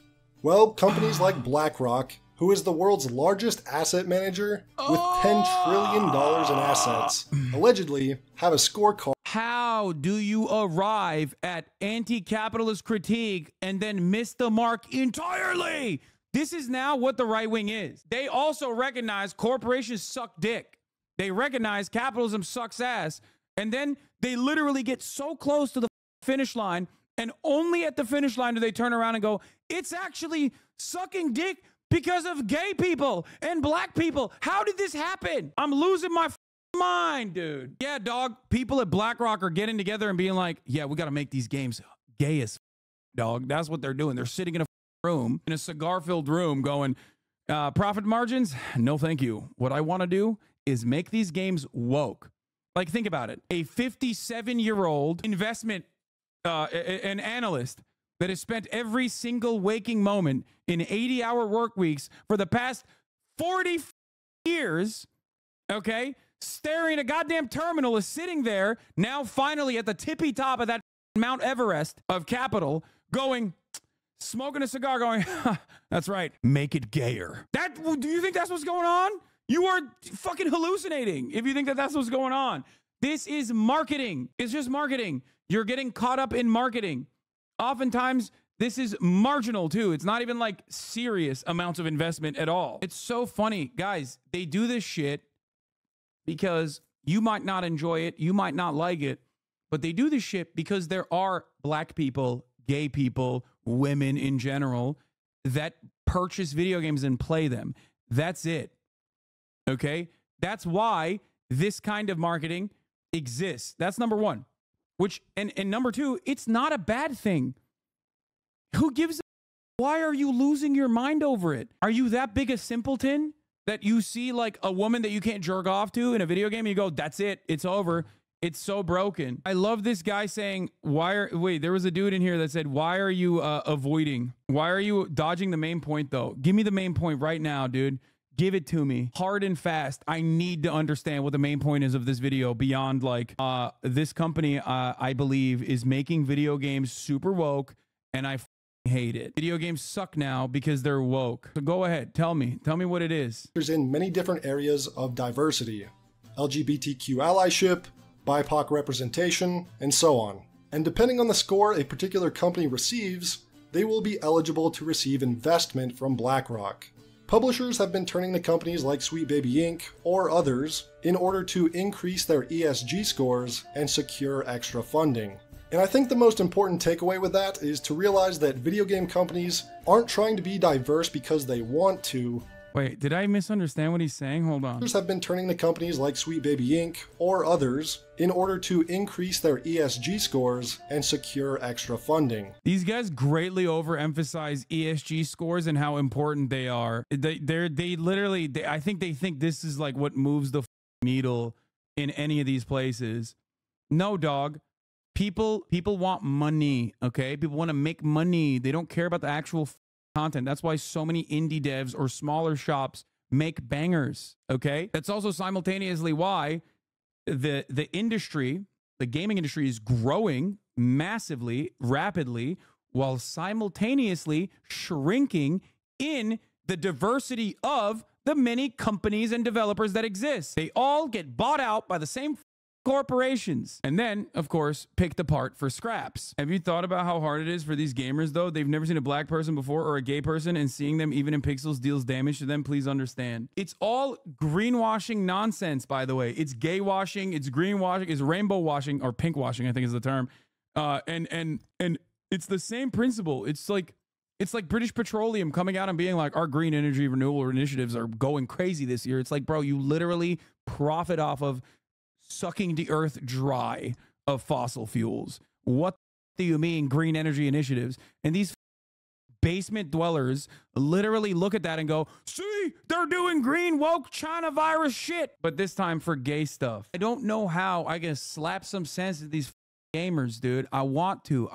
Speaker 1: Well, companies like BlackRock, who is the world's largest asset manager with $10 trillion in assets, allegedly have a scorecard.
Speaker 2: How do you arrive at anti-capitalist critique and then miss the mark entirely? This is now what the right wing is. They also recognize corporations suck dick. They recognize capitalism sucks ass. And then they literally get so close to the finish line, and only at the finish line do they turn around and go, it's actually sucking dick because of gay people and black people. How did this happen? I'm losing my mind, dude. Yeah, dog. People at BlackRock are getting together and being like, yeah, we got to make these games gay as dog. That's what they're doing. They're sitting in a room, in a cigar-filled room going, profit margins? No, thank you. What I want to do is make these games woke. Like, think about it. A 57-year-old investment, an analyst that has spent every single waking moment in 80-hour work weeks for the past 40 years, okay, staring at a goddamn terminal, is sitting there now finally at the tippy top of that Mount Everest of capital going, smoking a cigar going, that's right, make it gayer. Do you think that's what's going on? You are fucking hallucinating if you think that that's what's going on. This is marketing. It's just marketing. You're getting caught up in marketing. Oftentimes, this is marginal too. It's not even like serious amounts of investment at all. It's so funny. Guys, they do this shit because you might not enjoy it. You might not like it. But they do this shit because there are black people, gay people, women in general that purchase video games and play them. That's it. Okay? That's why this kind of marketing exists. That's number one. And number two, it's not a bad thing. Who gives a... Why are you losing your mind over it? Are you that big a simpleton that you see like a woman that you can't jerk off to in a video game and you go, that's it, it's over. It's so broken. I love this guy saying, wait, there was a dude in here that said, why are you avoiding? Why are you dodging the main point though? Give me the main point right now, dude. Give it to me hard and fast. I need to understand what the main point is of this video beyond like, this company, I believe is making video games super woke and I hate it. Video games suck now because they're woke. So go ahead. Tell me what it is.
Speaker 1: There's in many different areas of diversity, LGBTQ allyship, BIPOC representation, and so on. And depending on the score a particular company receives, they will be eligible to receive investment from BlackRock. Publishers have been turning to companies like Sweet Baby Inc. or others in order to increase their ESG scores and secure extra funding. And I think the most important takeaway with that is to realize that video game companies aren't trying to be diverse because they want to.
Speaker 2: Wait, did I misunderstand what he's saying? Hold on.
Speaker 1: Have been turning to companies like Sweet Baby Inc. or others in order to increase their ESG scores and secure extra funding.
Speaker 2: These guys greatly overemphasize ESG scores and how important they are. They literally, I think they think this is like what moves the needle in any of these places. No, dog. People want money, okay? People want to make money. They don't care about the actual content. That's why so many indie devs or smaller shops make bangers, okay? That's also simultaneously why the industry, the gaming industry, is growing massively, rapidly, while simultaneously shrinking in the diversity of the many companies and developers that exist. They all get bought out by the same corporations and then, of course, picked apart for scraps. Have you thought about how hard it is for these gamers, though? They've never seen a black person before or a gay person, and seeing them even in pixels deals damage to them. Please understand. It's all greenwashing nonsense, by the way. It's gay washing, it's greenwashing, it's rainbow washing, or pink washing, I think is the term. And it's the same principle. It's like British Petroleum coming out and being like, our green energy renewable initiatives are going crazy this year. It's like, bro, you literally profit off of sucking the earth dry of fossil fuels. What do you mean green energy initiatives? And these basement dwellers literally look at that and go, see, they're doing green woke China virus shit, but this time for gay stuff. I don't know how I can slap some sense into these gamers, dude. I want to.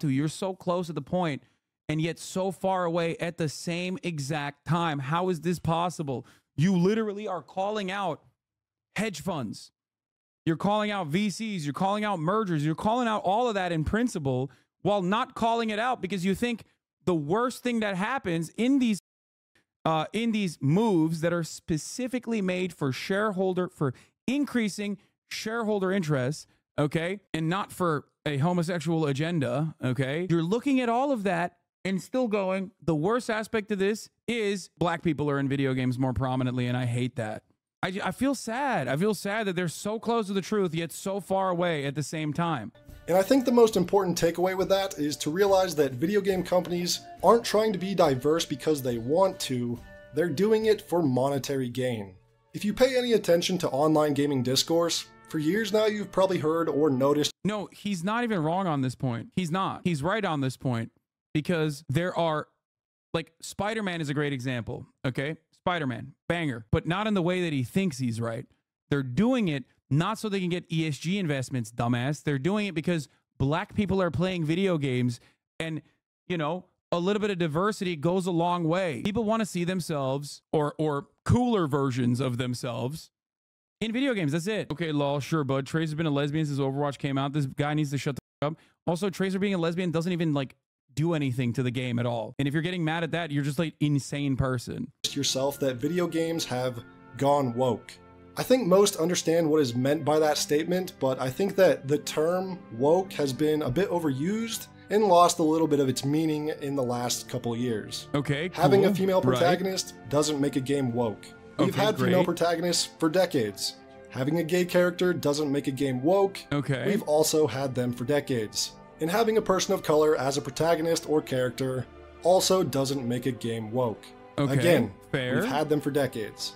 Speaker 2: You're so close to the point and yet so far away at the same exact time. How is this possible? You literally are calling out hedge funds. You're calling out VCs, you're calling out mergers, you're calling out all of that in principle while not calling it out because you think the worst thing that happens in these moves that are specifically made for increasing shareholder interests, okay, and not for a homosexual agenda, okay? You're looking at all of that and still going, the worst aspect of this is black people are in video games more prominently, and I hate that. I feel sad. I feel sad that they're so close to the truth, yet so far away at the same time.
Speaker 1: And I think the most important takeaway with that is to realize that video game companies aren't trying to be diverse because they want to, they're doing it for monetary gain. If you pay any attention to online gaming discourse, for years now you've probably heard or noticed.
Speaker 2: No, he's not even wrong on this point. He's not. He's right on this point because there are, like, Spider-Man is a great example, okay? Spider-Man, banger, but not in the way that he thinks he's right. They're doing it not so they can get ESG investments, dumbass. They're doing it because black people are playing video games and, you know, a little bit of diversity goes a long way. People want to see themselves or cooler versions of themselves in video games. That's it. Okay, lol, sure, bud. Tracer's been a lesbian since Overwatch came out. This guy needs to shut the fuck up. Also, Tracer being a lesbian doesn't even, like, do anything to the game at all. And if you're getting mad at that, you're just like insane person.
Speaker 1: Yourself that video games have gone woke. I think most understand what is meant by that statement, but I think that the term woke has been a bit overused and lost a little bit of its meaning in the last couple years.
Speaker 2: Okay, cool.
Speaker 1: Having a female protagonist doesn't make a game woke. We've had female protagonists for decades. Having a gay character doesn't make a game woke.
Speaker 2: Okay.
Speaker 1: We've also had them for decades. And having a person of color as a protagonist or character also doesn't make a game woke.
Speaker 2: Okay,
Speaker 1: again,
Speaker 2: fair.
Speaker 1: We've had them for decades.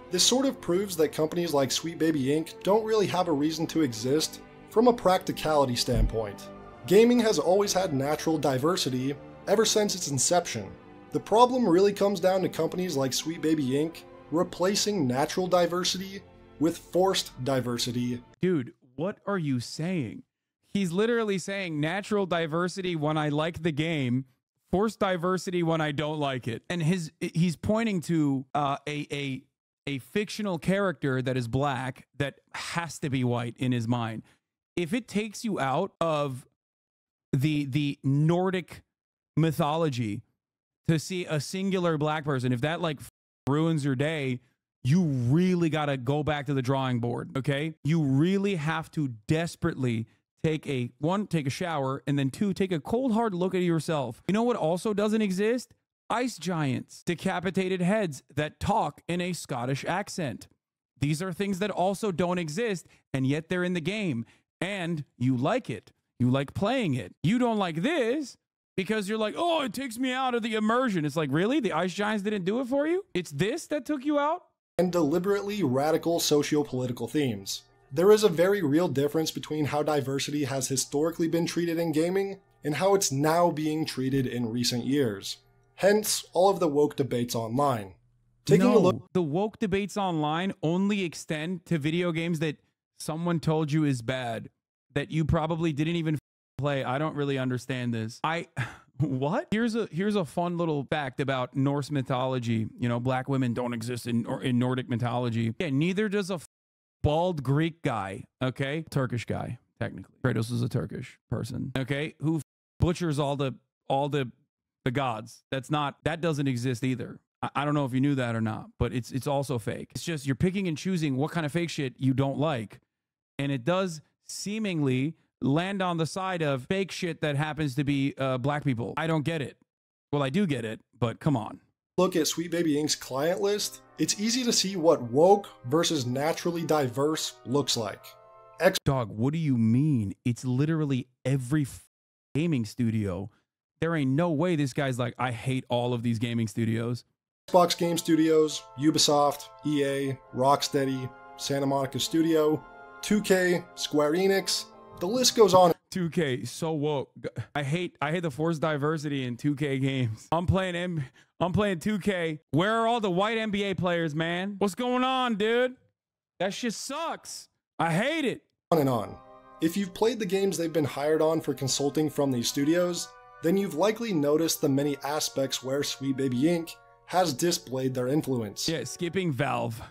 Speaker 1: This sort of proves that companies like Sweet Baby Inc. don't really have a reason to exist from a practicality standpoint. Gaming has always had natural diversity ever since its inception. The problem really comes down to companies like Sweet Baby Inc. replacing natural diversity with forced diversity.
Speaker 2: Dude, what are you saying? He's literally saying natural diversity when I like the game, forced diversity when I don't like it. And he's pointing to a fictional character that is black that has to be white in his mind. If it takes you out of the Nordic mythology to see a singular black person, if that like ruins your day, you really got to go back to the drawing board, okay? You really have to desperately take a shower, and then 2, take a cold hard look at yourself. You know what also doesn't exist? Ice giants, decapitated heads that talk in a Scottish accent. These are things that also don't exist, and yet they're in the game, and you like it. You like playing it. You don't like this because you're like, oh, it takes me out of the immersion. It's like, really? The ice giants didn't do it for you? It's this that took you out?
Speaker 1: And deliberately radical socio-political themes. There is a very real difference between how diversity has historically been treated in gaming and how it's now being treated in recent years. Hence, all of the woke debates online. Taking a look,
Speaker 2: the woke debates online only extend to video games that someone told you is bad, that you probably didn't even play. I don't really understand this. What? Here's a fun little fact about Norse mythology. You know, black women don't exist in Nordic mythology. Yeah, neither does a bald Greek guy, okay? Turkish guy, technically. Kratos is a Turkish person, okay? Who butchers all the gods. That doesn't exist either. I don't know if you knew that or not, but it's also fake. It's just you're picking and choosing what kind of fake shit you don't like. And it does seemingly land on the side of fake shit that happens to be black people. I don't get it. Well, I do get it, but come on.
Speaker 1: Look at Sweet Baby Inc.'s client list, it's easy to see what woke versus naturally diverse looks like.
Speaker 2: Dog, what do you mean? It's literally every gaming studio. There ain't no way this guy's like, I hate all of these gaming studios.
Speaker 1: Xbox Game Studios, Ubisoft, EA, Rocksteady, Santa Monica Studio, 2K, Square Enix, the list goes on.
Speaker 2: 2K, so woke. I hate the forced diversity in 2K games. I'm playing 2K. Where are all the white NBA players, man? What's going on, dude? That shit sucks. I hate it.
Speaker 1: On and on. If you've played the games they've been hired on for consulting from these studios, then you've likely noticed the many aspects where Sweet Baby Inc. has displayed their influence.
Speaker 2: Yeah, skipping Valve.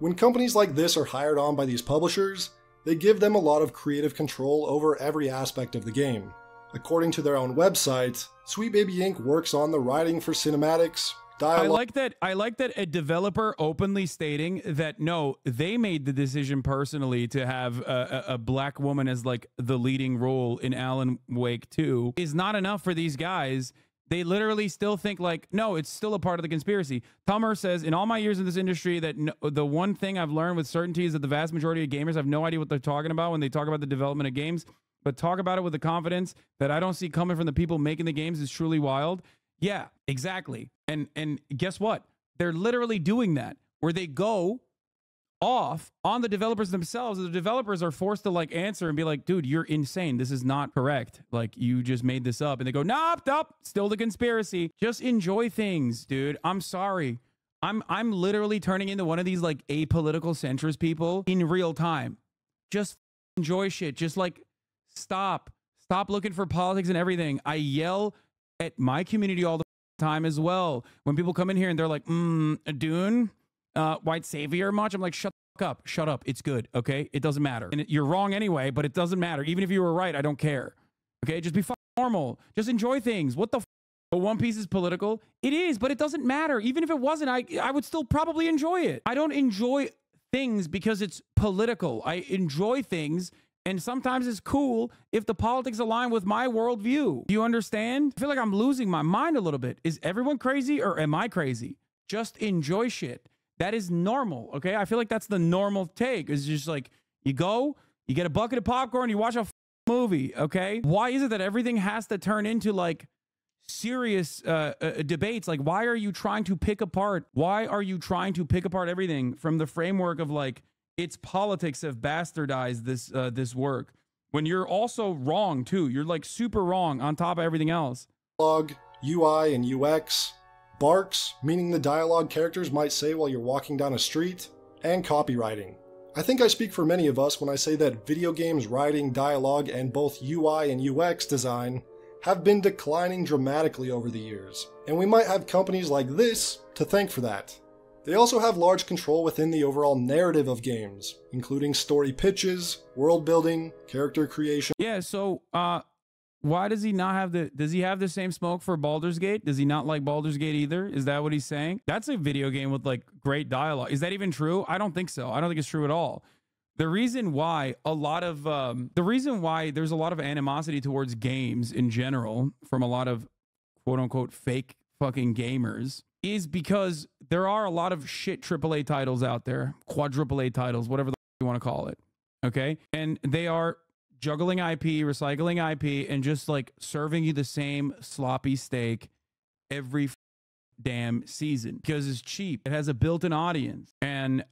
Speaker 1: When companies like this are hired on by these publishers, they give them a lot of creative control over every aspect of the game. According to their own website, Sweet Baby Inc. works on the writing for cinematics, dialogue.
Speaker 2: I like that a developer openly stating that no, they made the decision personally to have a black woman as like the leading role in Alan Wake 2 is not enough for these guys. They literally still think like, no, it's still a part of the conspiracy. Tomer says, in all my years in this industry, that the one thing I've learned with certainty is that the vast majority of gamers have no idea what they're talking about when they talk about the development of games, but talk about it with the confidence that I don't see coming from the people making the games is truly wild. Yeah, exactly. And guess what? They're literally doing that, where they go off on the developers themselves. The developers are forced to like answer and be like, dude, you're insane. This is not correct. Like, you just made this up. And they go, nope, still the conspiracy. Just enjoy things, dude. I'm sorry. I'm literally turning into one of these like apolitical centrist people in real time. Just enjoy shit. Just like stop looking for politics and everything. I yell at my community all the time as well. When people come in here and they're like, Dune, white savior much? I'm like, shut up. It's good. Okay. It doesn't matter. And you're wrong anyway, but it doesn't matter. Even if you were right, I don't care. Okay. Just be normal. Just enjoy things. What the but One Piece is political. It is, but it doesn't matter. Even if it wasn't, I would still probably enjoy it. I don't enjoy things because it's political. I enjoy things, and sometimes it's cool if the politics align with my worldview. Do you understand? I feel like I'm losing my mind a little bit. Is everyone crazy or am I crazy? Just enjoy shit. That is normal, okay? I feel like that's the normal take. It's just like, you go, you get a bucket of popcorn, you watch a movie, okay? Why is it that everything has to turn into like serious debates? Like, why are you trying to pick apart? Why are you trying to pick apart everything from the framework of like, it's politics have bastardized this work, when you're also wrong too. You're like super wrong on top of everything else.
Speaker 1: Dialogue, UI, and UX, barks, meaning the dialogue characters might say while you're walking down a street, and copywriting. I think I speak for many of us when I say that video games writing, dialogue, and both UI and UX design have been declining dramatically over the years, and we might have companies like this to thank for that. They also have large control within the overall narrative of games, including story pitches, world building, character creation.
Speaker 2: Yeah, so why does he not have does he have the same smoke for Baldur's Gate? Does he not like Baldur's Gate either? Is that what he's saying? That's a video game with like great dialogue. Is that even true? I don't think so. I don't think it's true at all. The reason why there's a lot of animosity towards games in general from a lot of quote unquote fake fucking gamers is because there are a lot of shit AAA titles out there, quadruple A titles, whatever you want to call it. Okay. And they are juggling IP, recycling IP, and just like serving you the same sloppy steak every damn season because it's cheap. It has a built-in audience, and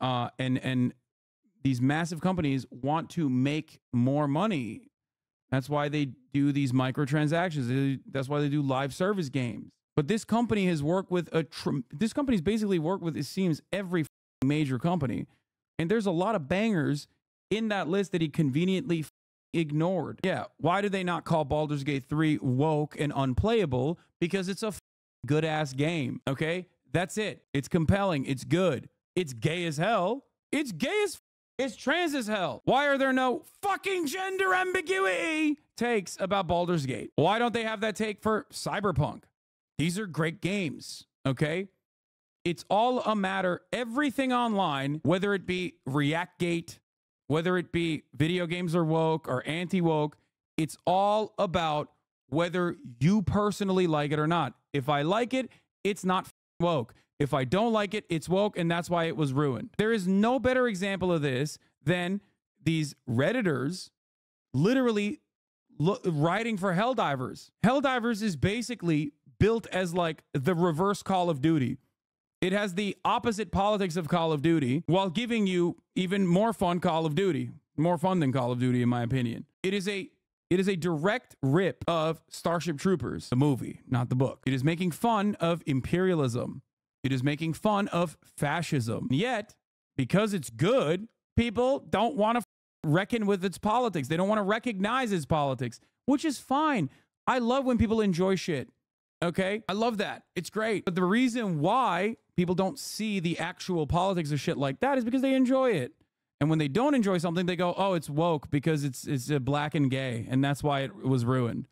Speaker 2: these massive companies want to make more money. That's why they do these microtransactions. That's why they do live service games. But this company has worked with this company's basically worked with, it seems, every major company. And there's a lot of bangers in that list that he conveniently ignored. Yeah, why do they not call Baldur's Gate 3 woke and unplayable? Because it's a good-ass game, okay? That's it. It's compelling. It's good. It's gay as hell. It's gay as it's trans as hell. Why are there no fucking gender ambiguity takes about Baldur's Gate? Why don't they have that take for Cyberpunk? These are great games, okay? It's all a matter, everything online, whether it be ReactGate, whether it be video games are woke or anti-woke, it's all about whether you personally like it or not. If I like it, it's not woke. If I don't like it, it's woke, and that's why it was ruined. There is no better example of this than these Redditors literally writing for Helldivers. Helldivers is basically built as like the reverse Call of Duty. It has the opposite politics of Call of Duty while giving you even more fun Call of Duty. More fun than Call of Duty, in my opinion. It is a direct rip of Starship Troopers, the movie, not the book. It is making fun of imperialism. It is making fun of fascism. Yet, because it's good, people don't want to reckon with its politics. They don't want to recognize its politics, which is fine. I love when people enjoy shit. Okay? I love that. It's great. But the reason why people don't see the actual politics of shit like that is because they enjoy it. And when they don't enjoy something, they go, oh, it's woke because it's black and gay. And that's why it was ruined.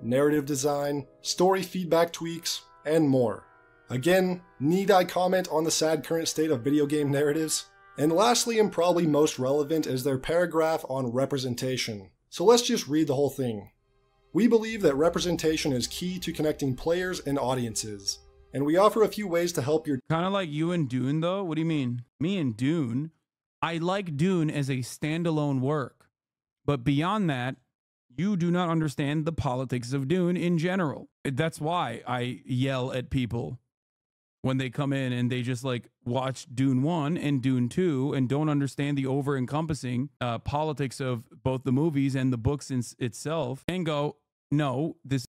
Speaker 1: Narrative design, story feedback tweaks, and more. Again, need I comment on the sad current state of video game narratives? And lastly, and probably most relevant, is their paragraph on representation. So let's just read the whole thing. We believe that representation is key to connecting players and audiences, and we offer a few ways to help your—
Speaker 2: Kind of like you and Dune, though? What do you mean? Me and Dune? I like Dune as a standalone work, but beyond that, you do not understand the politics of Dune in general. That's why I yell at people when they come in and they just like watch Dune 1 and Dune 2 and don't understand the over-encompassing politics of both the movies and the books itself and go, no, this is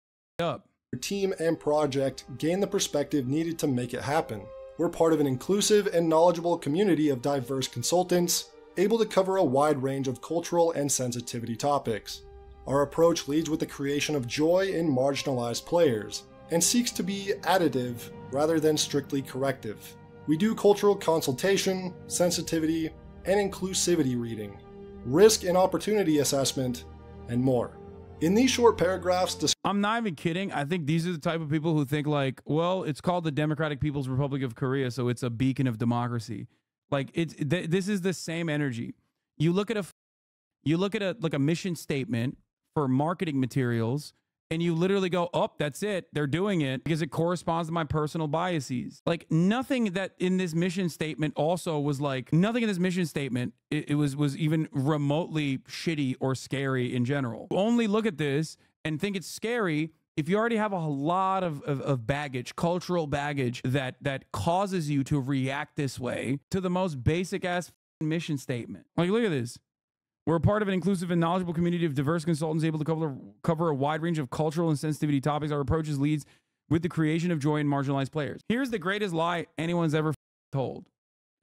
Speaker 2: up.
Speaker 1: Your team and project gain the perspective needed to make it happen. We're part of an inclusive and knowledgeable community of diverse consultants, able to cover a wide range of cultural and sensitivity topics. Our approach leads with the creation of joy in marginalized players, and seeks to be additive rather than strictly corrective. We do cultural consultation, sensitivity, and inclusivity reading, risk and opportunity assessment, and more. In these short paragraphs,
Speaker 2: I'm not even kidding. I think these are the type of people who think like, well, it's called the Democratic People's Republic of Korea, so it's a beacon of democracy. Like this is the same energy. You look at a mission statement for marketing materials, and you literally go, oh, that's it. They're doing it because it corresponds to my personal biases. Like nothing that in this mission statement also was like, nothing in this mission statement, it was even remotely shitty or scary in general. Only look at this and think it's scary if you already have a lot of baggage, cultural baggage that causes you to react this way to the most basic ass mission statement. Like, look at this. We're a part of an inclusive and knowledgeable community of diverse consultants able to cover a wide range of cultural and sensitivity topics. Our approaches leads with the creation of joy in marginalized players. Here's the greatest lie anyone's ever told,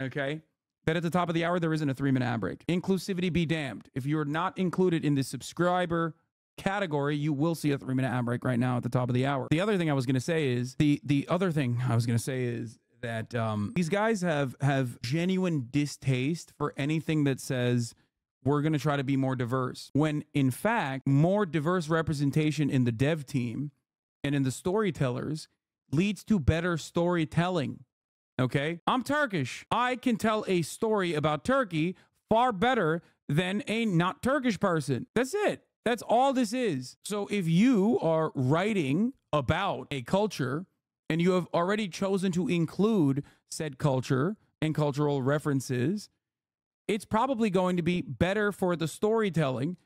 Speaker 2: okay? That at the top of the hour, there isn't a 3-minute ad break. Inclusivity be damned. If you're not included in the subscriber category, you will see a 3-minute ad break right now at the top of the hour. The other thing I was going to say is, that these guys have genuine distaste for anything that says we're going to try to be more diverse, when in fact, more diverse representation in the dev team and in the storytellers leads to better storytelling. Okay? I'm Turkish. I can tell a story about Turkey far better than a not Turkish person. That's it. That's all this is. So if you are writing about a culture and you have already chosen to include said culture and cultural references, it's probably going to be better for the storytelling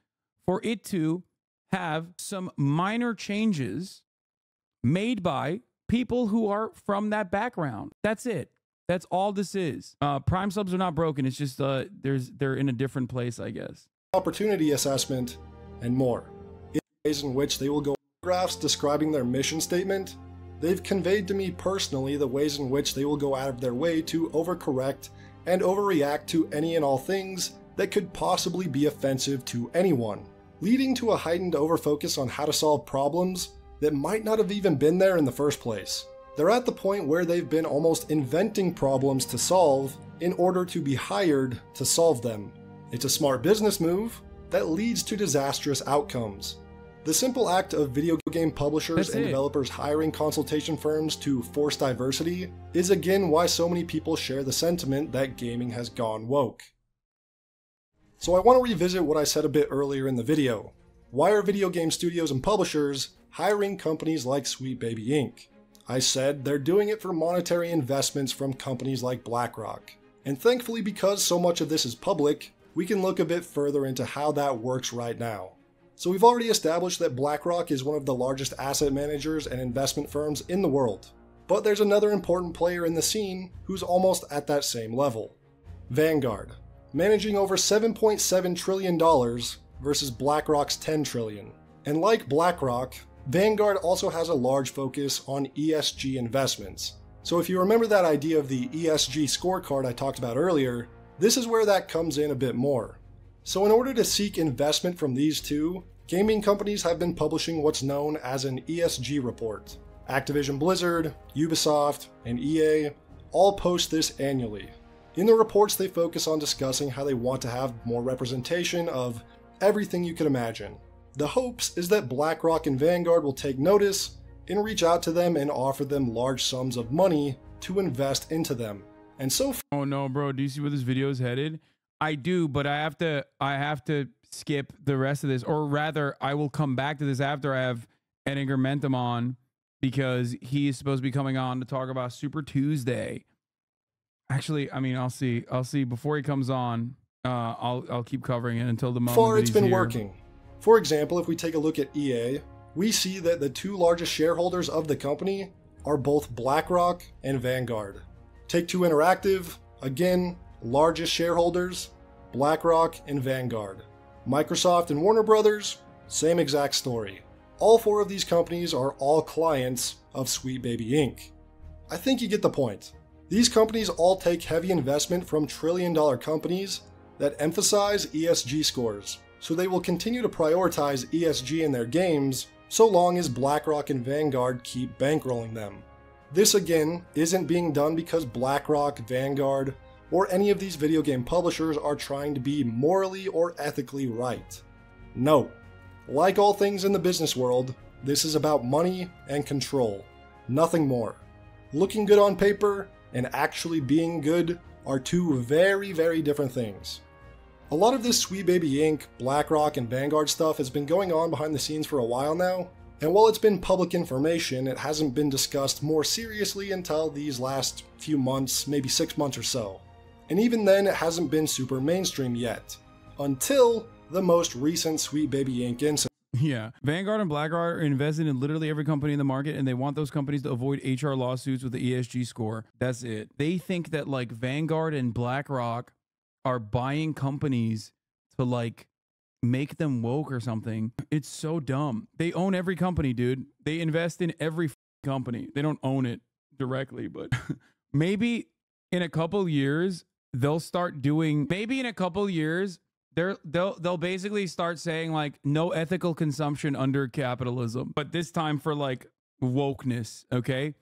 Speaker 2: for it to have some minor changes made by people who are from that background. That's it. That's all this is. Prime subs are not broken. It's just they're in a different place, I guess.
Speaker 1: Opportunity assessment, and more. In ways in which they will go paragraphs describing their mission statement they've conveyed to me personally the ways in which they will go out of their way to overcorrect and overreact to any and all things that could possibly be offensive to anyone, leading to a heightened overfocus on how to solve problems that might not have even been there in the first place. They're at the point where they've been almost inventing problems to solve in order to be hired to solve them. It's a smart business move that leads to disastrous outcomes. The simple act of video game publishers and developers hiring consultation firms to force diversity is again why so many people share the sentiment that gaming has gone woke. So I want to revisit what I said a bit earlier in the video. Why are video game studios and publishers hiring companies like Sweet Baby Inc? I said they're doing it for monetary investments from companies like BlackRock. And thankfully, because so much of this is public, we can look a bit further into how that works right now. So we've already established that BlackRock is one of the largest asset managers and investment firms in the world. But there's another important player in the scene who's almost at that same level. Vanguard, managing over $7.7 trillion versus BlackRock's $10 trillion. And like BlackRock, Vanguard also has a large focus on ESG investments. So if you remember that idea of the ESG scorecard I talked about earlier, this is where that comes in a bit more. So in order to seek investment from these two, gaming companies have been publishing what's known as an ESG report. Activision Blizzard, Ubisoft, and EA all post this annually. In the reports, they focus on discussing how they want to have more representation of everything you could imagine. The hopes is that BlackRock and Vanguard will take notice and reach out to them and offer them large sums of money to invest into them. And so
Speaker 2: oh no, bro, do you see where this video is headed? I do, but I have to skip the rest of this, or rather, I will come back to this after I have Edgar Mentum on, because he is supposed to be coming on to talk about Super Tuesday. Actually, I mean, I'll see before he comes on. I'll keep covering it until the moment.
Speaker 1: Far it's been working. For example, if we take a look at EA, we see that the two largest shareholders of the company are both BlackRock and Vanguard. Take-Two Interactive, again, largest shareholders, BlackRock and Vanguard. Microsoft and Warner Brothers, same exact story. All four of these companies are all clients of Sweet Baby Inc. I think you get the point. These companies all take heavy investment from trillion-dollar companies that emphasize ESG scores, so they will continue to prioritize ESG in their games so long as BlackRock and Vanguard keep bankrolling them. This again isn't being done because BlackRock, Vanguard, or any of these video game publishers are trying to be morally or ethically right. No. Like all things in the business world, this is about money and control. Nothing more. Looking good on paper and actually being good are two very, very different things. A lot of this Sweet Baby Inc., BlackRock, and Vanguard stuff has been going on behind the scenes for a while now, and while it's been public information, it hasn't been discussed more seriously until these last few months, maybe 6 months or so. And even then, it hasn't been super mainstream yet, until the most recent Sweet Baby Inc. incident.
Speaker 2: Yeah, Vanguard and BlackRock are invested in literally every company in the market, and they want those companies to avoid HR lawsuits with the ESG score. That's it. They think that like Vanguard and BlackRock are buying companies to like make them woke or something. It's so dumb. They own every company, dude. They invest in every company. They don't own it directly, but maybe in a couple years they'll start doing. Maybe in a couple years they'll basically start saying like no ethical consumption under capitalism, but this time for like wokeness. Okay,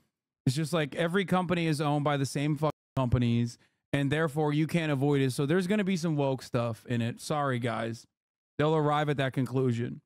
Speaker 2: it's just like every company is owned by the same companies, and therefore you can't avoid it. So there's going to be some woke stuff in it. Sorry, guys. They'll arrive at that conclusion.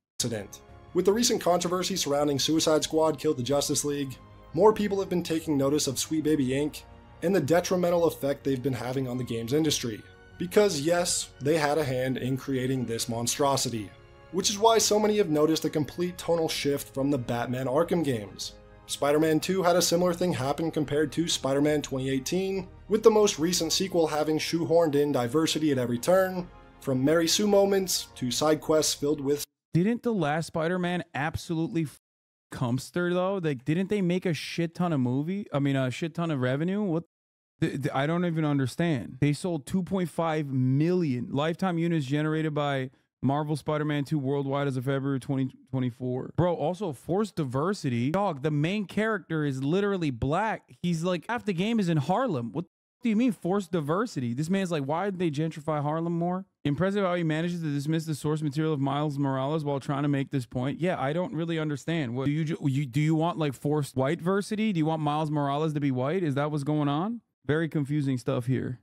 Speaker 1: With the recent controversy surrounding Suicide Squad Killed the Justice League, more people have been taking notice of Sweet Baby Inc. and the detrimental effect they've been having on the games industry. Because yes, they had a hand in creating this monstrosity. Which is why so many have noticed a complete tonal shift from the Batman Arkham games. Spider-Man 2 had a similar thing happen compared to Spider-Man 2018, with the most recent sequel having shoehorned in diversity at every turn, from Mary Sue moments to side quests filled with.
Speaker 2: Didn't the last Spider-Man absolutely Comster though? Like, didn't they make a shit ton of a shit ton of revenue? What? I don't even understand. They sold 2.5 million lifetime units generated by Marvel Spider-Man 2 worldwide as of February 2024. Bro, also forced diversity. Dog, the main character is literally black. He's like, half the game is in Harlem. What do you mean forced diversity? This man's like, why did they gentrify Harlem more? Impressive how he manages to dismiss the source material of Miles Morales while trying to make this point. Yeah, I don't really understand. What do you want, like forced white diversity? Do you want Miles Morales to be white? Is that what's going on? Very confusing stuff here.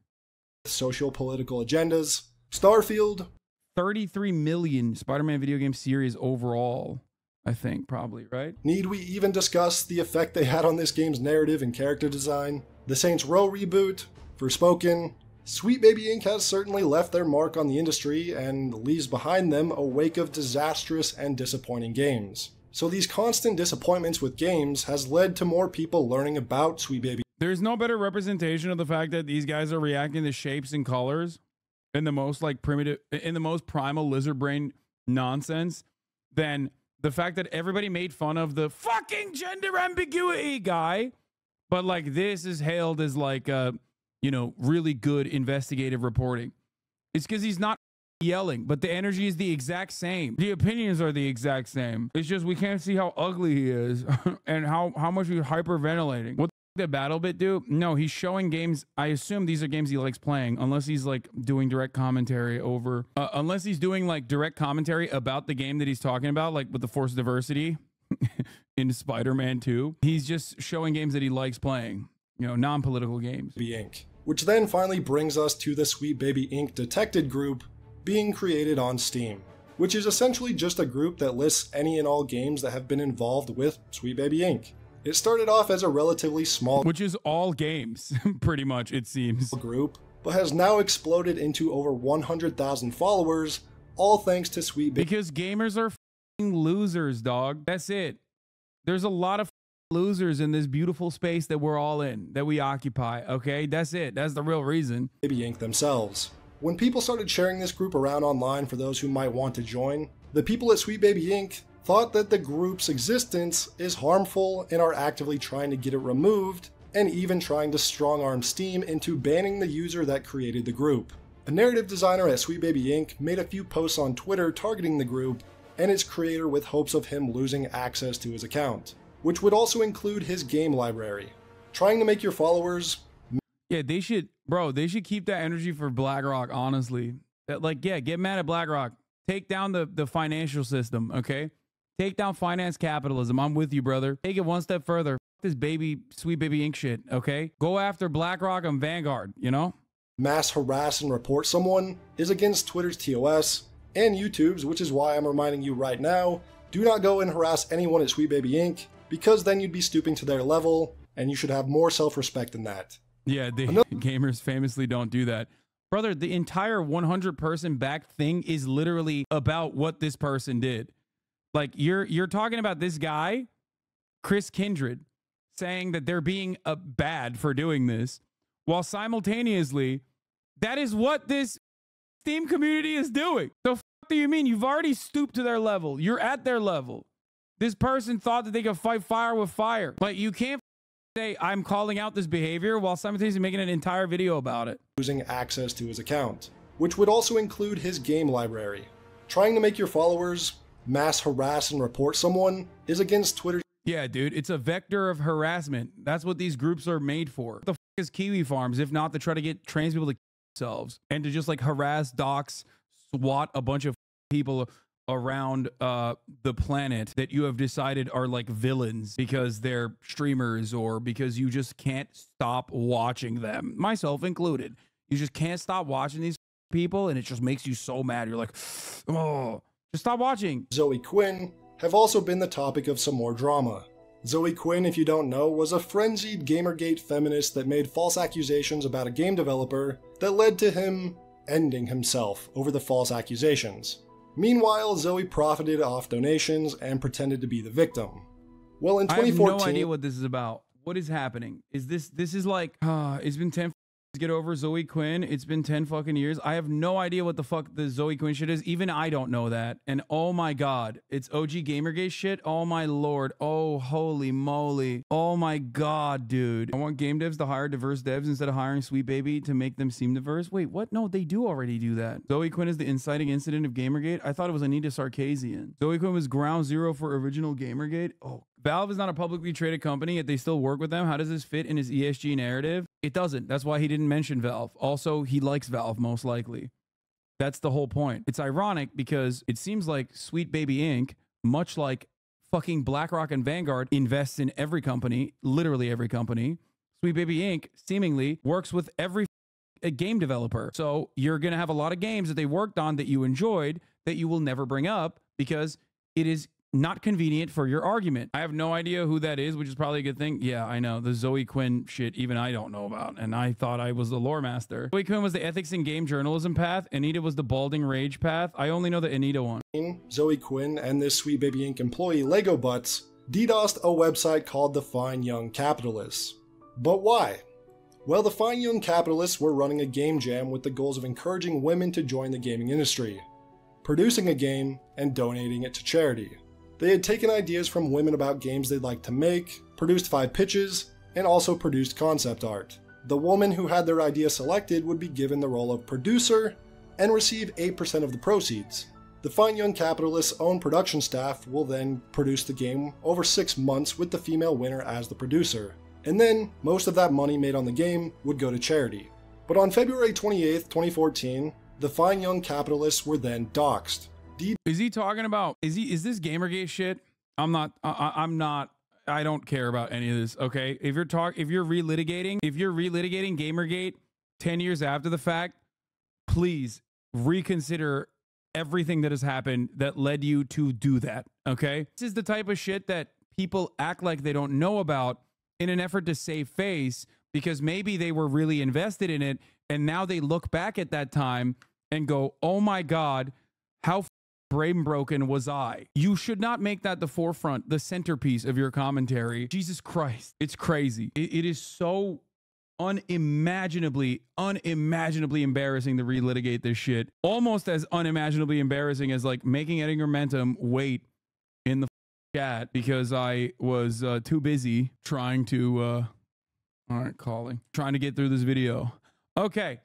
Speaker 1: Socio-political agendas. Starfield.
Speaker 2: 33 million Spider-Man video game series overall, I think, probably, right?
Speaker 1: Need we even discuss the effect they had on this game's narrative and character design? The Saints Row reboot, Forspoken. Sweet Baby Inc. has certainly left their mark on the industry and leaves behind them a wake of disastrous and disappointing games. So these constant disappointments with games has led to more people learning about Sweet Baby.
Speaker 2: There's no better representation of the fact that these guys are reacting to shapes and colors in the most like primitive, in the most primal lizard brain nonsense than the fact that everybody made fun of the fucking gender ambiguity guy. But like this is hailed as like, you know, really good investigative reporting. It's because he's not yelling, but the energy is the exact same. The opinions are the exact same. It's just we can't see how ugly he is and how much he's hyperventilating. What the battle bit do? No, he's showing games. I assume these are games he likes playing, unless he's like doing direct commentary over, unless he's doing like direct commentary about the game that he's talking about, like with the forced diversity in Spider-Man 2. He's just showing games that he likes playing, you know, non-political games.
Speaker 1: Inc. Which then finally brings us to the Sweet Baby Inc. Detected group being created on Steam, which is essentially just a group that lists any and all games that have been involved with Sweet Baby Inc. It started off as a relatively small,
Speaker 2: which is all games, pretty much, it seems,
Speaker 1: group, but has now exploded into over 100,000 followers, all thanks to Sweet Baby.
Speaker 2: Because gamers are f***ing losers, dog. That's it. There's a lot of losers in this beautiful space that we're all in, that we occupy, okay? That's it. That's the real reason.
Speaker 1: Baby Inc. themselves. When people started sharing this group around online for those who might want to join, the people at Sweet Baby Inc. thought that the group's existence is harmful and are actively trying to get it removed, and even trying to strong-arm Steam into banning the user that created the group. A narrative designer at Sweet Baby Inc. made a few posts on Twitter targeting the group and its creator with hopes of him losing access to his account, which would also include his game library. Trying to make your followers...
Speaker 2: Yeah, they should, bro, they should keep that energy for BlackRock, honestly. Like, yeah, get mad at BlackRock. Take down the financial system, okay? Take down finance capitalism. I'm with you, brother. Take it one step further. F this baby, Sweet Baby Inc. shit, okay? Go after BlackRock and Vanguard, you know?
Speaker 1: Mass harass and report someone is against Twitter's TOS and YouTube's, which is why I'm reminding you right now, do not go and harass anyone at Sweet Baby Inc. because then you'd be stooping to their level, and you should have more self-respect than that.
Speaker 2: Yeah, gamers famously don't do that. Brother, the entire 100-person backed thing is literally about what this person did. Like, you're talking about this guy, Chris Kindred, saying that they're being bad for doing this, while simultaneously, that is what this Steam community is doing. The f do you mean? You've already stooped to their level. You're at their level. This person thought that they could fight fire with fire. But you can't say, I'm calling out this behavior while simultaneously making an entire video about it.
Speaker 1: Losing access to his account, which would also include his game library. Trying to make your followers mass harass and report someone is against Twitter.
Speaker 2: Yeah, dude, it's a vector of harassment. That's what these groups are made for. What the f is Kiwi Farms if not to try to get trans people to kill themselves and to just like harass, dox, swat a bunch of people around the planet that you have decided are like villains because they're streamers or because you just can't stop watching them, myself included. You just can't stop watching these people and it just makes you so mad. You're like, oh, just stop watching.
Speaker 1: Zoe Quinn have also been the topic of some more drama. Zoe Quinn, if you don't know, was a frenzied Gamergate feminist that made false accusations about a game developer that led to him ending himself over the false accusations. Meanwhile, Zoe profited off donations and pretended to be the victim. Well, in 2014...
Speaker 2: I have no idea what this is about. What is happening? Is this is like, it's been 10 Get over Zoe Quinn. It's been 10 fucking years. I have no idea what the fuck the Zoe Quinn shit is. Even I don't know that. And oh my God, it's OG Gamergate shit. Oh my Lord. Oh, holy moly. Oh my God, dude. I want game devs to hire diverse devs instead of hiring Sweet Baby to make them seem diverse. Wait, what? No, they do already do that. Zoe Quinn is the inciting incident of Gamergate. I thought it was Anita Sarkeesian. Zoe Quinn was ground zero for original Gamergate. Oh, Valve is not a publicly traded company, yet they still work with them. How does this fit in his ESG narrative? It doesn't. That's why he didn't mention Valve. Also, he likes Valve, most likely. That's the whole point. It's ironic because it seems like Sweet Baby Inc., much like fucking BlackRock and Vanguard, invests in every company, literally every company. Sweet Baby Inc. seemingly works with every game developer. So you're going to have a lot of games that they worked on that you enjoyed that you will never bring up because it is not convenient for your argument. I have no idea who that is, which is probably a good thing. Yeah, I know. The Zoe Quinn shit, even I don't know about. And I thought I was the lore master. Zoe Quinn was the ethics in game journalism path. Anita was the balding rage path. I only know the Anita one.
Speaker 1: Zoe Quinn and this Sweet Baby Inc. employee Lego Butts DDoSed a website called the Fine Young Capitalists. But why? Well, the Fine Young Capitalists were running a game jam with the goals of encouraging women to join the gaming industry, producing a game, and donating it to charity. They had taken ideas from women about games they'd like to make, produced 5 pitches, and also produced concept art. The woman who had their idea selected would be given the role of producer and receive 8% of the proceeds. The Fine Young Capitalists' own production staff will then produce the game over 6 months with the female winner as the producer. And then, most of that money made on the game would go to charity. But on February 28th, 2014, the Fine Young Capitalists were then doxxed.
Speaker 2: Is he talking about, is this Gamergate shit? I'm not, I don't care about any of this, okay? If you're relitigating Gamergate 10 years after the fact, please reconsider everything that has happened that led you to do that, okay? This is the type of shit that people act like they don't know about in an effort to save face because maybe they were really invested in it and now they look back at that time and go, oh my God, how brain broken was I? You should not make that the forefront, the centerpiece of your commentary. Jesus Christ. It's crazy. It is so unimaginably embarrassing to relitigate this shit. Almost as unimaginably embarrassing as like making Edgar Mentum wait in the chat because I was too busy trying to, trying to get through this video. Okay.